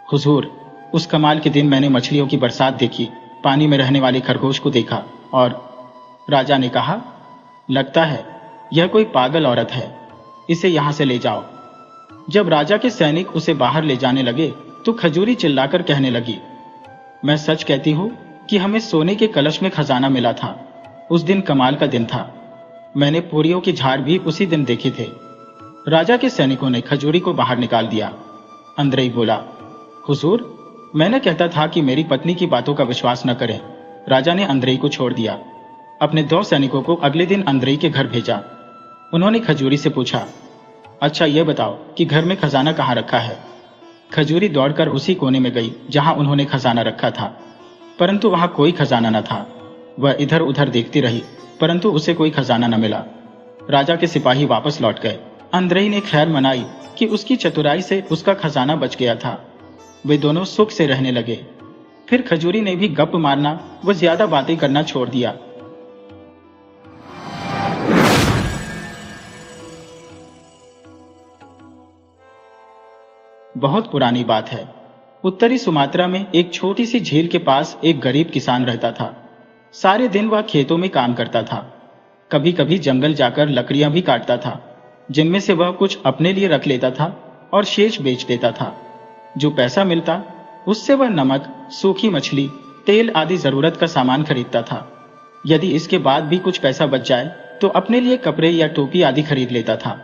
हुजूर, उस कमाल के दिन मैंने मछलियों की बरसात देखी, पानी में रहने वाले खरगोश को देखा और राजा ने कहा, लगता है यह कोई पागल औरत है, इसे यहां से ले जाओ। जब राजा के सैनिक उसे बाहर ले जाने लगे तो खजूरी चिल्लाकर कहने लगी, मैं सच कहती हूं कि हमें सोने के कलश में खजाना मिला था। उस दिन कमाल का दिन था। मैंने पूरियों की झाड़ भी उसी दिन देखे थे। राजा के सैनिकों ने खजूरी को बाहर निकाल दिया। अंदरई बोला, हुजूर, मैंने कहता था कि मेरी पत्नी की बातों का विश्वास न करें। राजा ने अंदरई को छोड़ दिया। अपने 2 सैनिकों को अगले दिन अंदरई के घर भेजा। उन्होंने खजूरी से पूछा, अच्छा यह बताओ कि घर में खजाना कहाँ रखा है। खजूरी दौड़कर उसी कोने में गई जहां उन्होंने खजाना रखा था, परंतु वहां कोई खजाना न था। वह इधर उधर देखती रही, परंतु उसे कोई खजाना न मिला। राजा के सिपाही वापस लौट गए। अंदरई ने खैर मनाई कि उसकी चतुराई से उसका खजाना बच गया था। वे दोनों सुख से रहने लगे। फिर खजूरी ने भी गप मारना व ज्यादा बातें करना छोड़ दिया। बहुत पुरानी बात है। उत्तरी सुमात्रा में एक छोटी सी झील के पास एक गरीब किसान रहता था। सारे दिन वह खेतों में काम करता था। कभी कभी जंगल जाकर लकड़ियां भी काटता था, जिनमें से वह कुछ अपने लिए रख लेता था और शेष बेच देता था। जो पैसा मिलता उससे वह नमक, सूखी मछली, तेल आदि जरूरत का सामान खरीदता था। यदि इसके बाद भी कुछ पैसा बच जाए तो अपने लिए कपड़े या टोपी आदि खरीद लेता था।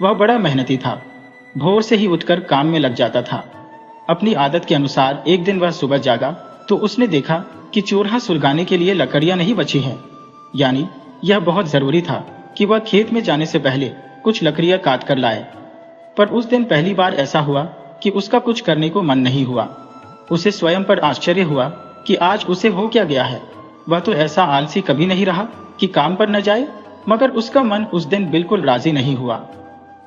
वह बड़ा मेहनती था। भोर से ही उठकर काम में लग जाता था। अपनी आदत के अनुसार एक दिन वह सुबह जागा तो उसने देखा कि चूल्हा सुलगाने के लिए लकड़ियां नहीं बची हैं। यानी यह बहुत जरूरी था कि वह खेत में जाने से पहले कुछ लकड़ियां काट कर लाए। पर उस दिन पहली बार ऐसा हुआ कि उसका कुछ करने को मन नहीं हुआ। उसे स्वयं पर आश्चर्य हुआ कि आज उसे हो क्या गया है। वह तो ऐसा आलसी कभी नहीं रहा कि काम पर न जाए, मगर उसका मन उस दिन बिल्कुल राजी नहीं हुआ।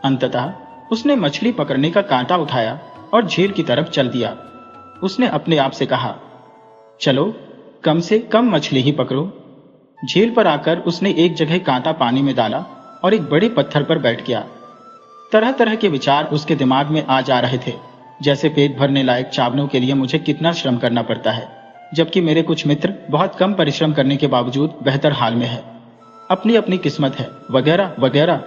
अंततः उसने मछली पकड़ने का कांटा उठाया और झील की तरफ चल दिया। उसने अपने आप से कहा, चलो कम से कम मछली ही पकड़ो। झील पर आकर उसने एक जगह कांटा पानी में डाला और एक बड़े पत्थर पर बैठ गया। तरह तरह के विचार उसके दिमाग में आ जा रहे थे, जैसे पेट भरने लायक चावलों के लिए मुझे कितना श्रम करना पड़ता है, जबकि मेरे कुछ मित्र बहुत कम परिश्रम करने के बावजूद बेहतर हाल में है। अपनी अपनी किस्मत है, वगैरह वगैरह।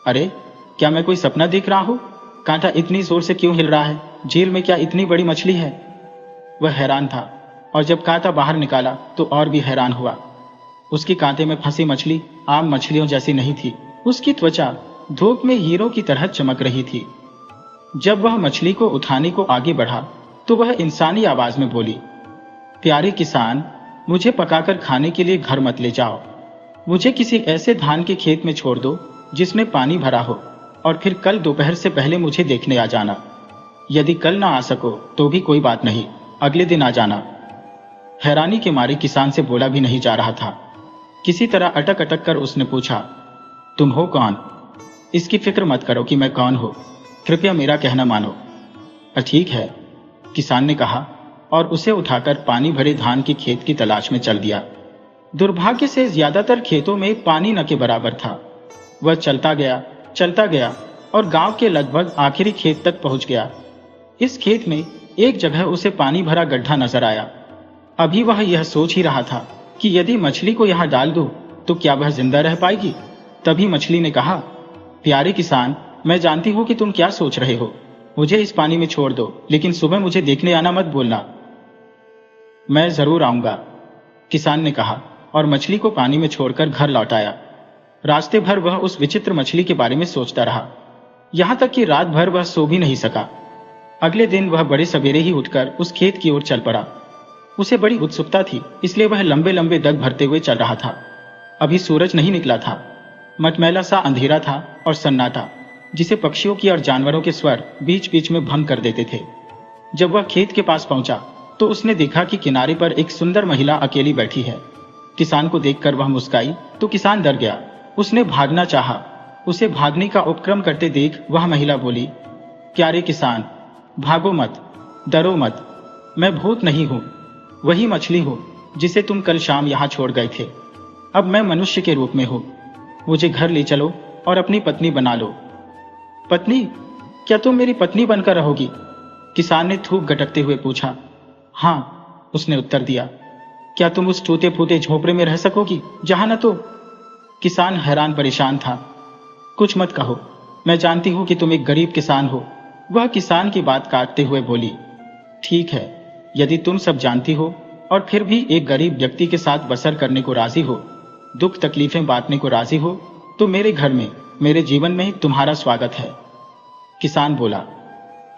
अरे, क्या मैं कोई सपना देख रहा हूँ? कांटा इतनी जोर से क्यों हिल रहा है? झील में क्या इतनी बड़ी मछली है? वह हैरान था और जब कांटा बाहर निकाला तो और भी हैरान हुआ। उसकी कांटे में फंसी मछली आम मछलियों जैसी नहीं थी। उसकी त्वचा धूप में हीरों की तरह चमक रही थी। जब वह मछली को उठाने को आगे बढ़ा तो वह इंसानी आवाज में बोली, प्यारे किसान, मुझे पकाकर खाने के लिए घर मत ले जाओ। मुझे किसी ऐसे धान के खेत में छोड़ दो जिसमें पानी भरा हो, और फिर कल दोपहर से पहले मुझे देखने आ जाना। यदि कल ना आ सको तो भी कोई बात नहीं, अगले दिन आ जाना। हैरानी के मारे किसान से बोला भी नहीं जा रहा था। किसी तरह अटक अटक कर उसने पूछा, तुम हो कौन? इसकी फिक्र मत करो कि मैं कौन हूं, कृपया मेरा कहना मानो। ठीक है, किसान ने कहा और उसे उठाकर पानी भरे धान की खेत की तलाश में चल दिया। दुर्भाग्य से ज्यादातर खेतों में पानी न के बराबर था। वह चलता गया और गांव के लगभग आखिरी खेत तक पहुंच गया। इस खेत में एक जगह उसे पानी भरा गड्ढा नजर आया। अभी वह यह सोच ही रहा था कि यदि मछली को यहां डाल दूं तो क्या वह जिंदा रह पाएगी। तभी मछली ने कहा, प्यारे किसान, मैं जानती हूं कि तुम क्या सोच रहे हो। मुझे इस पानी में छोड़ दो, लेकिन सुबह मुझे देखने आना मत बोलना। मैं जरूर आऊंगा, किसान ने कहा और मछली को पानी में छोड़कर घर लौट आया। रास्ते भर वह उस विचित्र मछली के बारे में सोचता रहा, यहां तक कि रात भर वह सो भी नहीं सका। अगले दिन वह बड़े सवेरे ही उठकर उस खेत की ओर चल पड़ा। उसे बड़ी उत्सुकता थी, इसलिए वह लंबे लंबे दग भरते हुए चल रहा था। अभी सूरज नहीं निकला था। मटमैला सा अंधेरा था और सन्नाटा, जिसे पक्षियों की और जानवरों के स्वर बीच बीच में भंग कर देते थे। जब वह खेत के पास पहुंचा तो उसने देखा कि किनारे पर एक सुंदर महिला अकेली बैठी है। किसान को देखकर वह मुस्काई तो किसान डर गया। उसने भागना चाहा। उसे भागने का उपक्रम करते देख वह महिला बोली, क्या रे किसान, भागो मत, डरो मत, मैं भूत नहीं हूं, वही मछली हूं जिसे तुम कल शाम यहां छोड़ गए थे। अब मैं मनुष्य के रूप में हूं। मुझे घर ले चलो और अपनी पत्नी बना लो। पत्नी? क्या तुम मेरी पत्नी बनकर रहोगी? किसान ने थूक गटकते हुए पूछा। हाँ, उसने उत्तर दिया। क्या तुम उस टूटे फूटे झोपड़े में रह सकोगी जहां न तो? किसान हैरान परेशान था। कुछ मत कहो, मैं जानती हूं कि तुम एक गरीब किसान हो। वह किसान की बात काटते हुए बोली, ठीक है, यदि तुम सब जानती हो और फिर भी एक गरीब व्यक्ति के साथ बसर करने को राजी हो, दुख तकलीफें बांटने को राजी हो, तो मेरे घर में, मेरे जीवन में तुम्हारा स्वागत है। किसान बोला,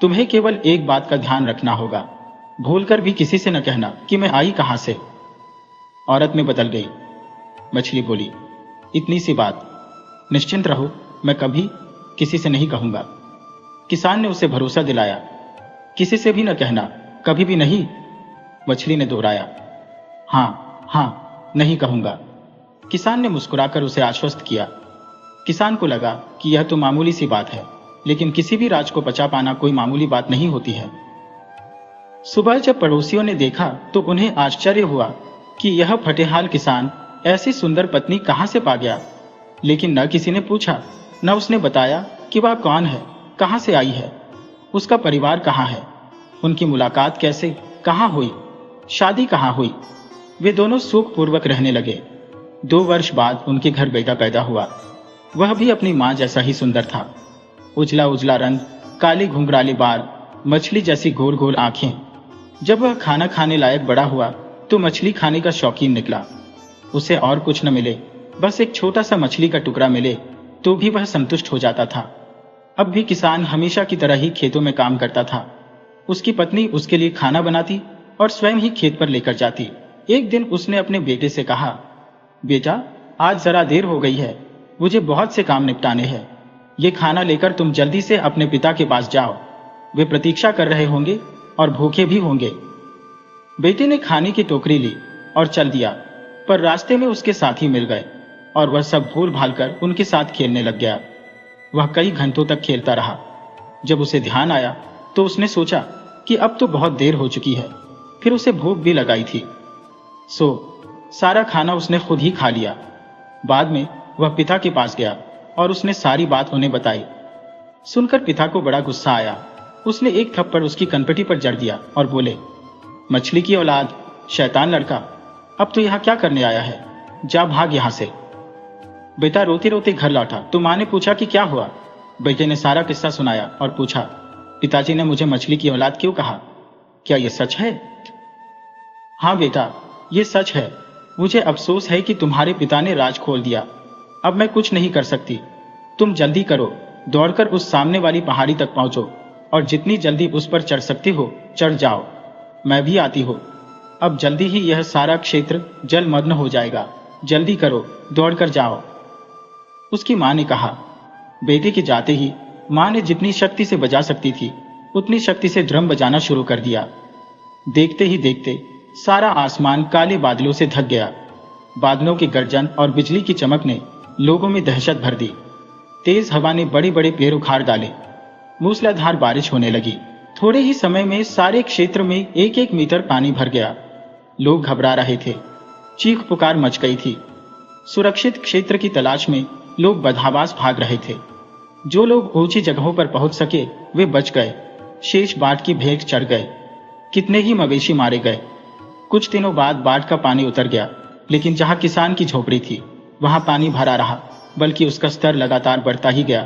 तुम्हें केवल एक बात का ध्यान रखना होगा, भूलकर भी किसी से न कहना कि मैं आई कहां से। औरत में बदल गई। मछली बोली, इतनी सी बात, निश्चिंत रहो, मैं कभी किसी से नहीं कहूंगा। किसान ने उसे भरोसा दिलाया, किसी से भी न कहना, कभी भी नहीं। मछली ने दोहराया, हाँ हाँ, नहीं कहूंगा। किसान ने मुस्कुराकर उसे आश्वस्त किया। किसान को लगा कि यह तो मामूली सी बात है, लेकिन किसी भी राज को पचा पाना कोई मामूली बात नहीं होती है। सुबह जब पड़ोसियों ने देखा तो उन्हें आश्चर्य हुआ कि यह फटेहाल किसान ऐसी सुंदर पत्नी कहां से पा गया। लेकिन न किसी ने पूछा, न उसने बताया कि वह कौन है, कहां से आई है, उसका परिवार कहां है, उनकी मुलाकात कैसे, कहां हुई, शादी कहां हुई। वे दोनों सुखपूर्वक रहने लगे। 2 वर्ष बाद उनके घर बेटा पैदा हुआ। वह भी अपनी मां जैसा ही सुंदर था। उजला उजला रंग, काले घुंघराले बाल, मछली जैसी गोल गोल आंखें। जब वह खाना खाने लायक बड़ा हुआ तो मछली खाने का शौकीन निकला। उसे और कुछ न मिले, बस एक छोटा सा मछली का टुकड़ा मिले तो भी वह संतुष्ट हो जाता था। अब भी किसान हमेशा की तरह ही खेतों में काम करता था। उसकी पत्नी उसके लिए खाना बनाती और स्वयं ही खेत पर लेकर जाती। एक दिन उसने अपने बेटे से कहा, बेटा, आज जरा देर हो गई है, मुझे बहुत से काम निपटाने हैं। ये खाना लेकर तुम जल्दी से अपने पिता के पास जाओ, वे प्रतीक्षा कर रहे होंगे और भूखे भी होंगे। बेटे ने खाने की टोकरी ली और चल दिया, पर रास्ते में उसके साथी मिल गए और वह सब भूल भाल कर उनके साथ खेलने लग गया। वह कई घंटों तक खेलता रहा। जब उसे ध्यान आया तो उसने सोचा कि अब तो बहुत देर हो चुकी है, फिर उसे भूख भी लगाई थी। सारा खाना उसने खुद ही खा लिया। बाद में वह पिता के पास गया और उसने सारी बात उन्हें बताई। सुनकर पिता को बड़ा गुस्सा आया। उसने एक थप्पड़ उसकी कनपटी पर जड़ दिया और बोले, मछली की औलाद, शैतान लड़का, अब तो यहाँ क्या करने आया है, जा भाग यहां से। बेटा रोते रोते घर लौटा तो मां ने पूछा कि क्या हुआ। बेटे ने सारा किस्सा सुनाया और पूछा, पिताजी ने मुझे मछली की औलाद क्यों कहा, क्या यह सच है? हाँ बेटा, ये सच है। मुझे अफसोस है कि तुम्हारे पिता ने राज खोल दिया। अब मैं कुछ नहीं कर सकती। तुम जल्दी करो, दौड़कर उस सामने वाली पहाड़ी तक पहुंचो और जितनी जल्दी उस पर चढ़ सकती हो चढ़ जाओ। मैं भी आती हूँ। अब जल्दी ही यह सारा क्षेत्र जलमग्न हो जाएगा। जल्दी करो, दौड़कर जाओ। उसकी मां ने कहा। बेटे के जाते ही मां ने जितनी शक्ति से बजा सकती थी उतनी शक्ति से ड्रम बजाना शुरू कर दिया। देखते ही देखते सारा आसमान काले बादलों से ढक गया। बादलों की गर्जन और बिजली की चमक ने लोगों में दहशत भर दी। तेज हवा ने बड़े बड़े पेड़ उखाड़ डाले। मूसलाधार बारिश होने लगी। थोड़े ही समय में सारे क्षेत्र में 1-1 मीटर पानी भर गया। लोग घबरा रहे थे। चीख पुकार मच गई थी। सुरक्षित क्षेत्र की तलाश में लोग बदहवास भाग रहे थे। जो लोग ऊंची जगहों पर पहुंच सके वे बच गए। शेष बाढ़ की भेंट चढ़ गए। कितने ही मवेशी मारे गए। कुछ दिनों बाद बाढ़ का पानी उतर गया, लेकिन जहां किसान की झोपड़ी थी वहां पानी भरा रहा, बल्कि उसका स्तर लगातार बढ़ता ही गया।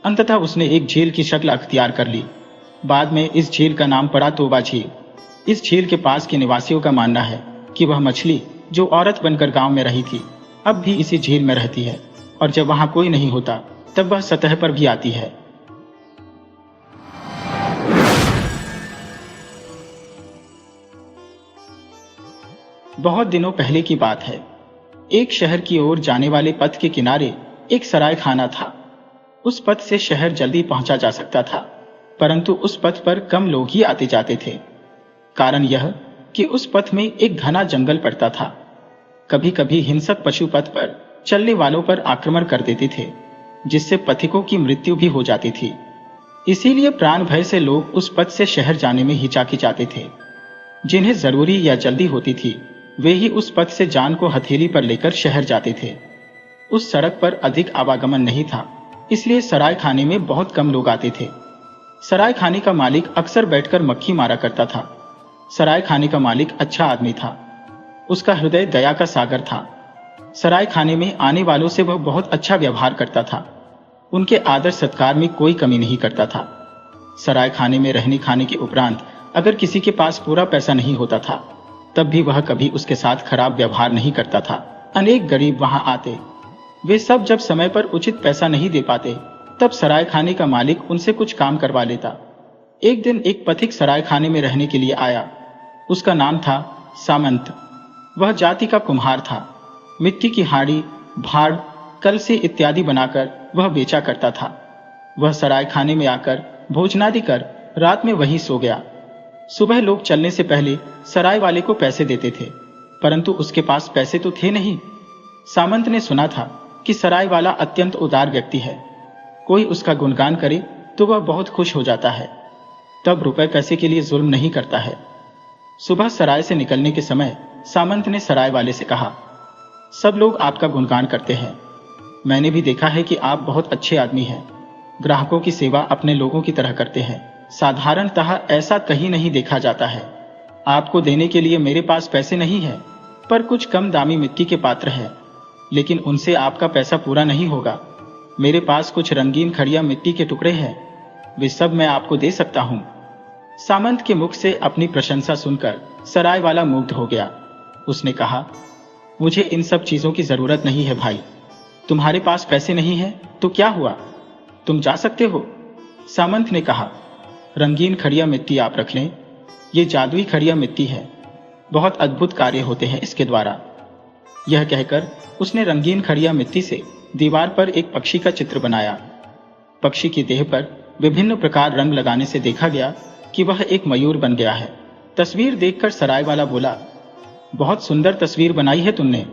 अंततः उसने एक झील की शक्ल अख्तियार कर ली। बाद में इस झील का नाम पड़ा तोबा झील। इस झील के पास के निवासियों का मानना है कि वह मछली जो औरत बनकर गांव में रही थी अब भी इसी झील में रहती है, और जब वहां कोई नहीं होता तब वह सतह पर भी आती है। बहुत दिनों पहले की बात है। एक शहर की ओर जाने वाले पथ के किनारे एक सराय खाना था। उस पथ से शहर जल्दी पहुंचा जा सकता था, परंतु उस पथ पर कम लोग ही आते जाते थे। कारण यह कि उस पथ में एक घना जंगल पड़ता था। कभी कभी हिंसक पशु पथ पर चलने वालों पर आक्रमण कर देते थे, जिससे पथिकों की मृत्यु भी हो जाती थी। इसीलिए प्राण भय से लोग उस पथ से शहर जाने में हिचकिचाते थे। जिन्हें जरूरी या जल्दी होती थी, वे ही उस पथ से जान को हथेली पर लेकर शहर जाते थे। उस सड़क पर अधिक आवागमन नहीं था, इसलिए सराय खाने में बहुत कम लोग आते थे। सराय खाने का मालिक अक्सर बैठकर मक्खी मारा करता था। सराय खाने का मालिक अच्छा आदमी था। उसका हृदय दया का सागर था। सराय खाने में आने वालों से वह बहुत अच्छा व्यवहार करता था। उनके आदर सत्कार में कोई कमी नहीं करता था। सराय खाने में रहने खाने के उपरांत अगर किसी के पास पूरा पैसा नहीं होता था, तब भी वह कभी उसके साथ खराब व्यवहार नहीं करता था। अनेक गरीब वहां आते। वे सब जब समय पर उचित पैसा नहीं दे पाते, तब सराय खाने का मालिक उनसे कुछ काम करवा लेता। एक दिन एक पथिक सराय खाने में रहने के लिए आया। उसका नाम था सामंत। वह जाति का कुम्हार था। मिट्टी की हाड़ी, भाड़, कलसे इत्यादि बनाकर वह बेचा करता था। वह सराय खाने में आकर भोजनादि कर रात में वहीं सो गया। सुबह लोग चलने से पहले सराय वाले को पैसे देते थे, परंतु उसके पास पैसे तो थे नहीं। सामंत ने सुना था कि सराय वाला अत्यंत उदार व्यक्ति है। कोई उसका गुणगान करे तो वह बहुत खुश हो जाता है, तब रुपए पैसे के लिए जुल्म नहीं करता है। सुबह सराय से निकलने के समय सामंत ने सराय वाले से कहा, सब लोग आपका गुणगान करते हैं। मैंने भी देखा है कि आप बहुत अच्छे आदमी हैं। ग्राहकों की सेवा अपने लोगों की तरह करते हैं। साधारणतः ऐसा कहीं नहीं देखा जाता है। आपको देने के लिए मेरे पास पैसे नहीं है, पर कुछ कम दामी मिट्टी के पात्र हैं, लेकिन उनसे आपका पैसा पूरा नहीं होगा। मेरे पास कुछ रंगीन खड़िया मिट्टी के टुकड़े हैं, वे सब मैं आपको दे सकता हूं। सामंत के मुख से अपनी प्रशंसा सुनकर सराय वाला मुग्ध हो गया। उसने कहा, मुझे इन सब चीजों की जरूरत नहीं है भाई। तुम्हारे पास पैसे नहीं है तो क्या हुआ, तुम जा सकते हो। सामंत ने कहा, रंगीन खड़िया मिट्टी आप रख लें। ये जादुई खड़िया मिट्टी है, बहुत अद्भुत कार्य होते हैं इसके द्वारा। यह कहकर उसने रंगीन खड़िया मिट्टी से दीवार पर एक पक्षी का चित्र बनाया। पक्षी की देह पर विभिन्न प्रकार रंग लगाने से देखा गया कि वह एक मयूर बन गया है। तस्वीर देखकर सराय वाला बोला, बहुत सुंदर तस्वीर बनाई है तुमने,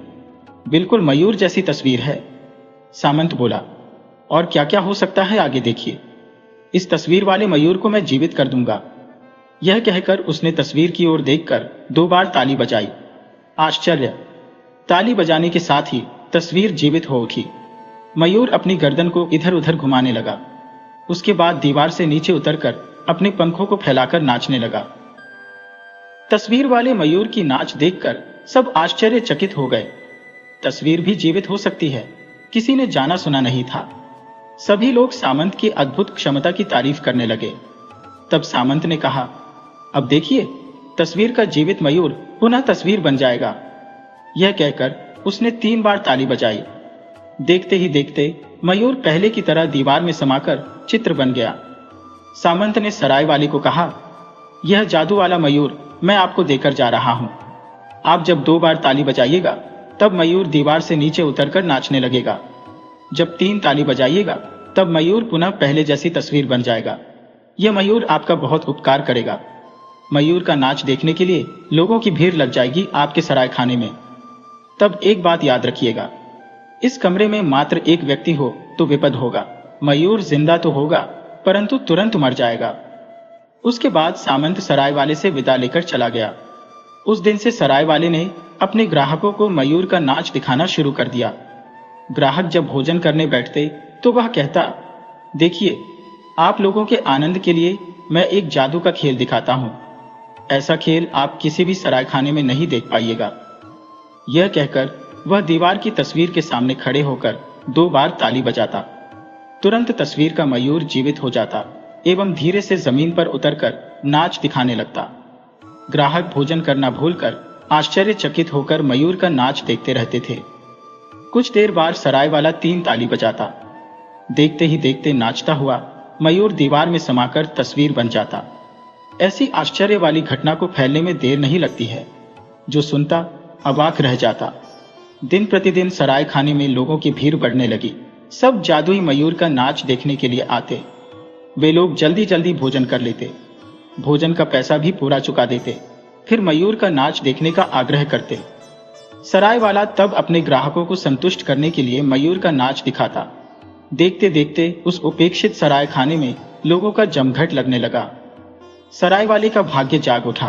बिल्कुल मयूर जैसी तस्वीर है। सामंत बोला, और क्या क्या हो सकता है आगे देखिए। इस तस्वीर वाले मयूर को मैं जीवित कर दूंगा। यह कहकर उसने तस्वीर की ओर देखकर 2 बार ताली बजाई। आश्चर्य! ताली बजाने के साथ ही तस्वीर जीवित हो उठी। मयूर अपनी गर्दन को इधर उधर घुमाने लगा। उसके बाद दीवार से नीचे उतरकर अपने पंखों को फैलाकर नाचने लगा। तस्वीर वाले मयूर की नाच देखकर सब आश्चर्यचकित हो गए। तस्वीर भी जीवित हो सकती है, किसी ने जाना सुना नहीं था। सभी लोग सामंत की अद्भुत क्षमता की तारीफ करने लगे। तब सामंत ने कहा, अब देखिए, तस्वीर का जीवित मयूर पुनः तस्वीर बन जाएगा। यह कहकर उसने 3 बार ताली बजाई। देखते ही देखते मयूर पहले की तरह दीवार में समाकर चित्र बन गया। सामंत ने सराय वाले को कहा, यह जादू वाला मयूर मैं आपको देकर जा रहा हूं। आप जब 2 बार ताली बजाइएगा, तब मयूर दीवार से नीचे उतरकर नाचने लगेगा। जब 3 ताली बजाइएगा, तब मयूर पुनः पहले जैसी तस्वीर बन जाएगा। यह मयूर आपका बहुत उपकार करेगा। मयूर का नाच देखने के लिए लोगों की भीड़ लग जाएगी आपके सराय खाने में। तब एक बात याद रखिएगा, इस कमरे में मात्र एक व्यक्ति हो तो विपद होगा। मयूर जिंदा तो होगा, परंतु तुरंत मर जाएगा। उसके बाद सामंत सराय वाले से विदा लेकर चला गया। उस दिन से सराय वाले ने अपने ग्राहकों को मयूर का नाच दिखाना शुरू कर दिया। ग्राहक जब भोजन करने बैठते तो वह कहता, देखिए, आप लोगों के आनंद के लिए मैं एक जादू का खेल दिखाता हूं। ऐसा खेल आप किसी भी सराय खाने में नहीं देख पाइएगा। यह कहकर वह दीवार की तस्वीर के सामने खड़े होकर 2 बार ताली बजाता। तुरंत तस्वीर का मयूर जीवित हो जाता एवं धीरे से जमीन पर उतरकर नाच दिखाने लगता। ग्राहक भोजन करना भूलकर आश्चर्यचकित होकर मयूर का नाच देखते रहते थे। कुछ देर बाद सराय वाला 3 ताली बजाता। देखते ही देखते नाचता हुआ मयूर दीवार में समाकर तस्वीर बन जाता। ऐसी आश्चर्य वाली घटना को फैलने में देर नहीं लगती है। जो सुनता अवाक रह जाता। दिन प्रतिदिन सराय खाने में लोगों की भीड़ बढ़ने लगी। सब जादुई मयूर का नाच देखने के लिए आते। वे लोग जल्दी जल्दी भोजन कर लेते, भोजन का पैसा भी पूरा चुका देते, फिर मयूर का नाच देखने का आग्रह करते। सराय वाला तब अपने ग्राहकों को संतुष्ट करने के लिए मयूर का नाच दिखाता। देखते देखते उस उपेक्षित सराय खाने में लोगों का जमघट लगने लगा। सराय वाले का भाग्य जाग उठा।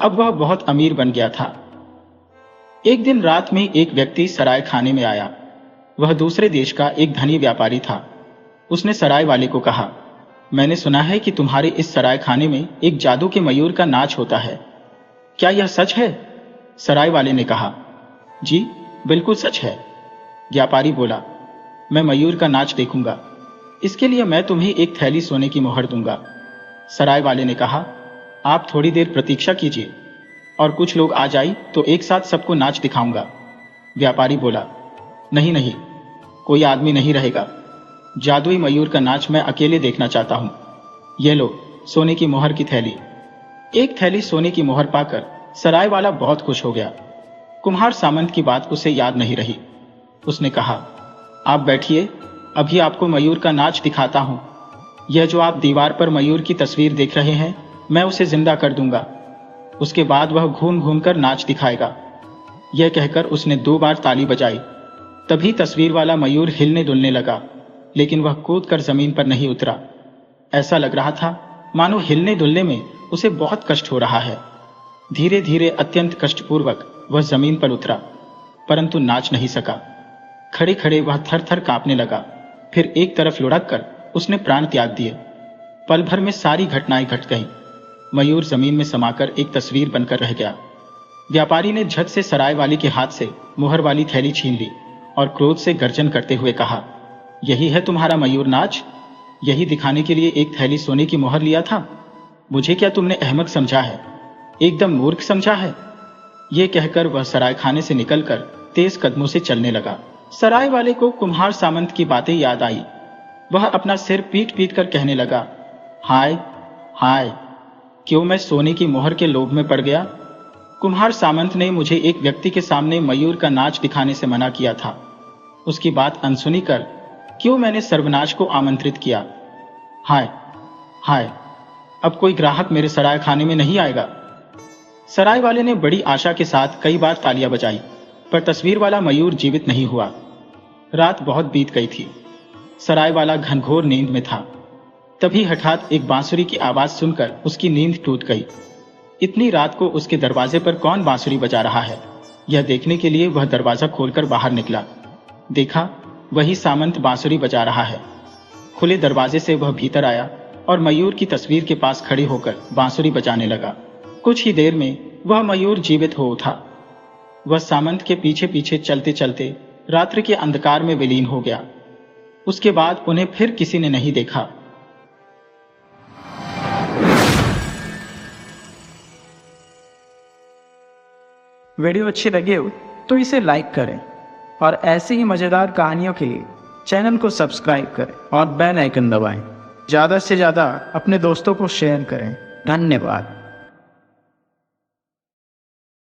अब वह बहुत अमीर बन गया था। एक दिन रात में एक व्यक्ति सराय खाने में आया। वह दूसरे देश का एक धनी व्यापारी था। उसने सराय वाले को कहा, मैंने सुना है कि तुम्हारे इस सराय खाने में एक जादू के मयूर का नाच होता है, क्या यह सच है? सराय वाले ने कहा, जी बिल्कुल सच है। व्यापारी बोला, मैं मयूर का नाच देखूंगा, इसके लिए मैं तुम्हें एक थैली सोने की मोहर दूंगा। सराय वाले ने कहा, आप थोड़ी देर प्रतीक्षा कीजिए और कुछ लोग आ जाए तो एक साथ सबको नाच दिखाऊंगा। व्यापारी बोला, नहीं नहीं, कोई आदमी नहीं रहेगा। जादुई मयूर का नाच मैं अकेले देखना चाहता हूं। यह लो सोने की मोहर की थैली। एक थैली सोने की मोहर पाकर सराय वाला बहुत खुश हो गया। कुम्हार सामंत की बात उसे याद नहीं रही। उसने कहा, आप बैठिए, अभी आपको मयूर का नाच दिखाता हूं। यह जो आप दीवार पर मयूर की तस्वीर देख रहे हैं, मैं उसे जिंदा कर दूंगा। उसके बाद वह घूम घूम कर नाच दिखाएगा। यह कहकर उसने 2 बार ताली बजाई। तभी तस्वीर वाला मयूर हिलने डुलने लगा, लेकिन वह कूद कर जमीन पर नहीं उतरा। ऐसा लग रहा था मानो हिलने डुलने में उसे बहुत कष्ट हो रहा है। धीरे धीरे अत्यंत कष्टपूर्वक वह जमीन पर उतरा, परंतु नाच नहीं सका। खड़े खड़े वह थर थर कांपने लगा। फिर एक तरफ लुढ़क कर उसने प्राण त्याग दिए। पल भर में सारी घटनाएं घट गईं। मयूर जमीन में समाकर एक तस्वीर बनकर रह गया। व्यापारी ने झट से सराय वाली के हाथ से मुहर वाली थैली छीन ली और क्रोध से गर्जन करते हुए कहा, यही है तुम्हारा मयूर नाच? यही दिखाने के लिए एक थैली सोने की मोहर लिया था? मुझे क्या तुमने अहमक समझा है, एकदम मूर्ख समझा है? ये कहकर वह सराय खाने से निकलकर तेज कदमों से चलने लगा। सराय वाले को कुम्हार सामंत की बातें याद आई। वह अपना सिर पीट पीट कर कहने लगा, हाय हाय, क्यों मैं सोने की मोहर के लोभ में पड़ गया। कुम्हार सामंत ने मुझे एक व्यक्ति के सामने मयूर का नाच दिखाने से मना किया था। उसकी बात अनसुनी कर क्यों मैंने सर्वनाश को आमंत्रित किया। हाय हाय, अब कोई ग्राहक मेरे सराय खाने में नहीं आएगा। सराय वाले ने बड़ी आशा के साथ कई बार तालियां बजाई, पर तस्वीर वाला मयूर जीवित नहीं हुआ। रात बहुत बीत गई थी। सराय वाला घनघोर नींद में था। तभी हठात एक बांसुरी की आवाज सुनकर उसकी नींद टूट गई। इतनी रात को उसके दरवाजे पर कौन बांसुरी बजा रहा है, यह देखने के लिए वह दरवाजा खोलकर बाहर निकला। देखा, वही सामंत बांसुरी बजा रहा है। खुले दरवाजे से वह भीतर आया और मयूर की तस्वीर के पास खड़े होकर बांसुरी बजाने लगा। कुछ ही देर में वह मयूर जीवित हो उठा। वह सामंत के पीछे पीछे चलते चलते रात्रि के अंधकार में विलीन हो गया। उसके बाद उन्हें फिर किसी ने नहीं देखा। वीडियो अच्छी लगे हो तो इसे लाइक करें और ऐसी ही मज़ेदार कहानियों के लिए चैनल को सब्सक्राइब करें और बेल आइकन दबाएं। ज़्यादा से ज़्यादा अपने दोस्तों को शेयर करें। धन्यवाद।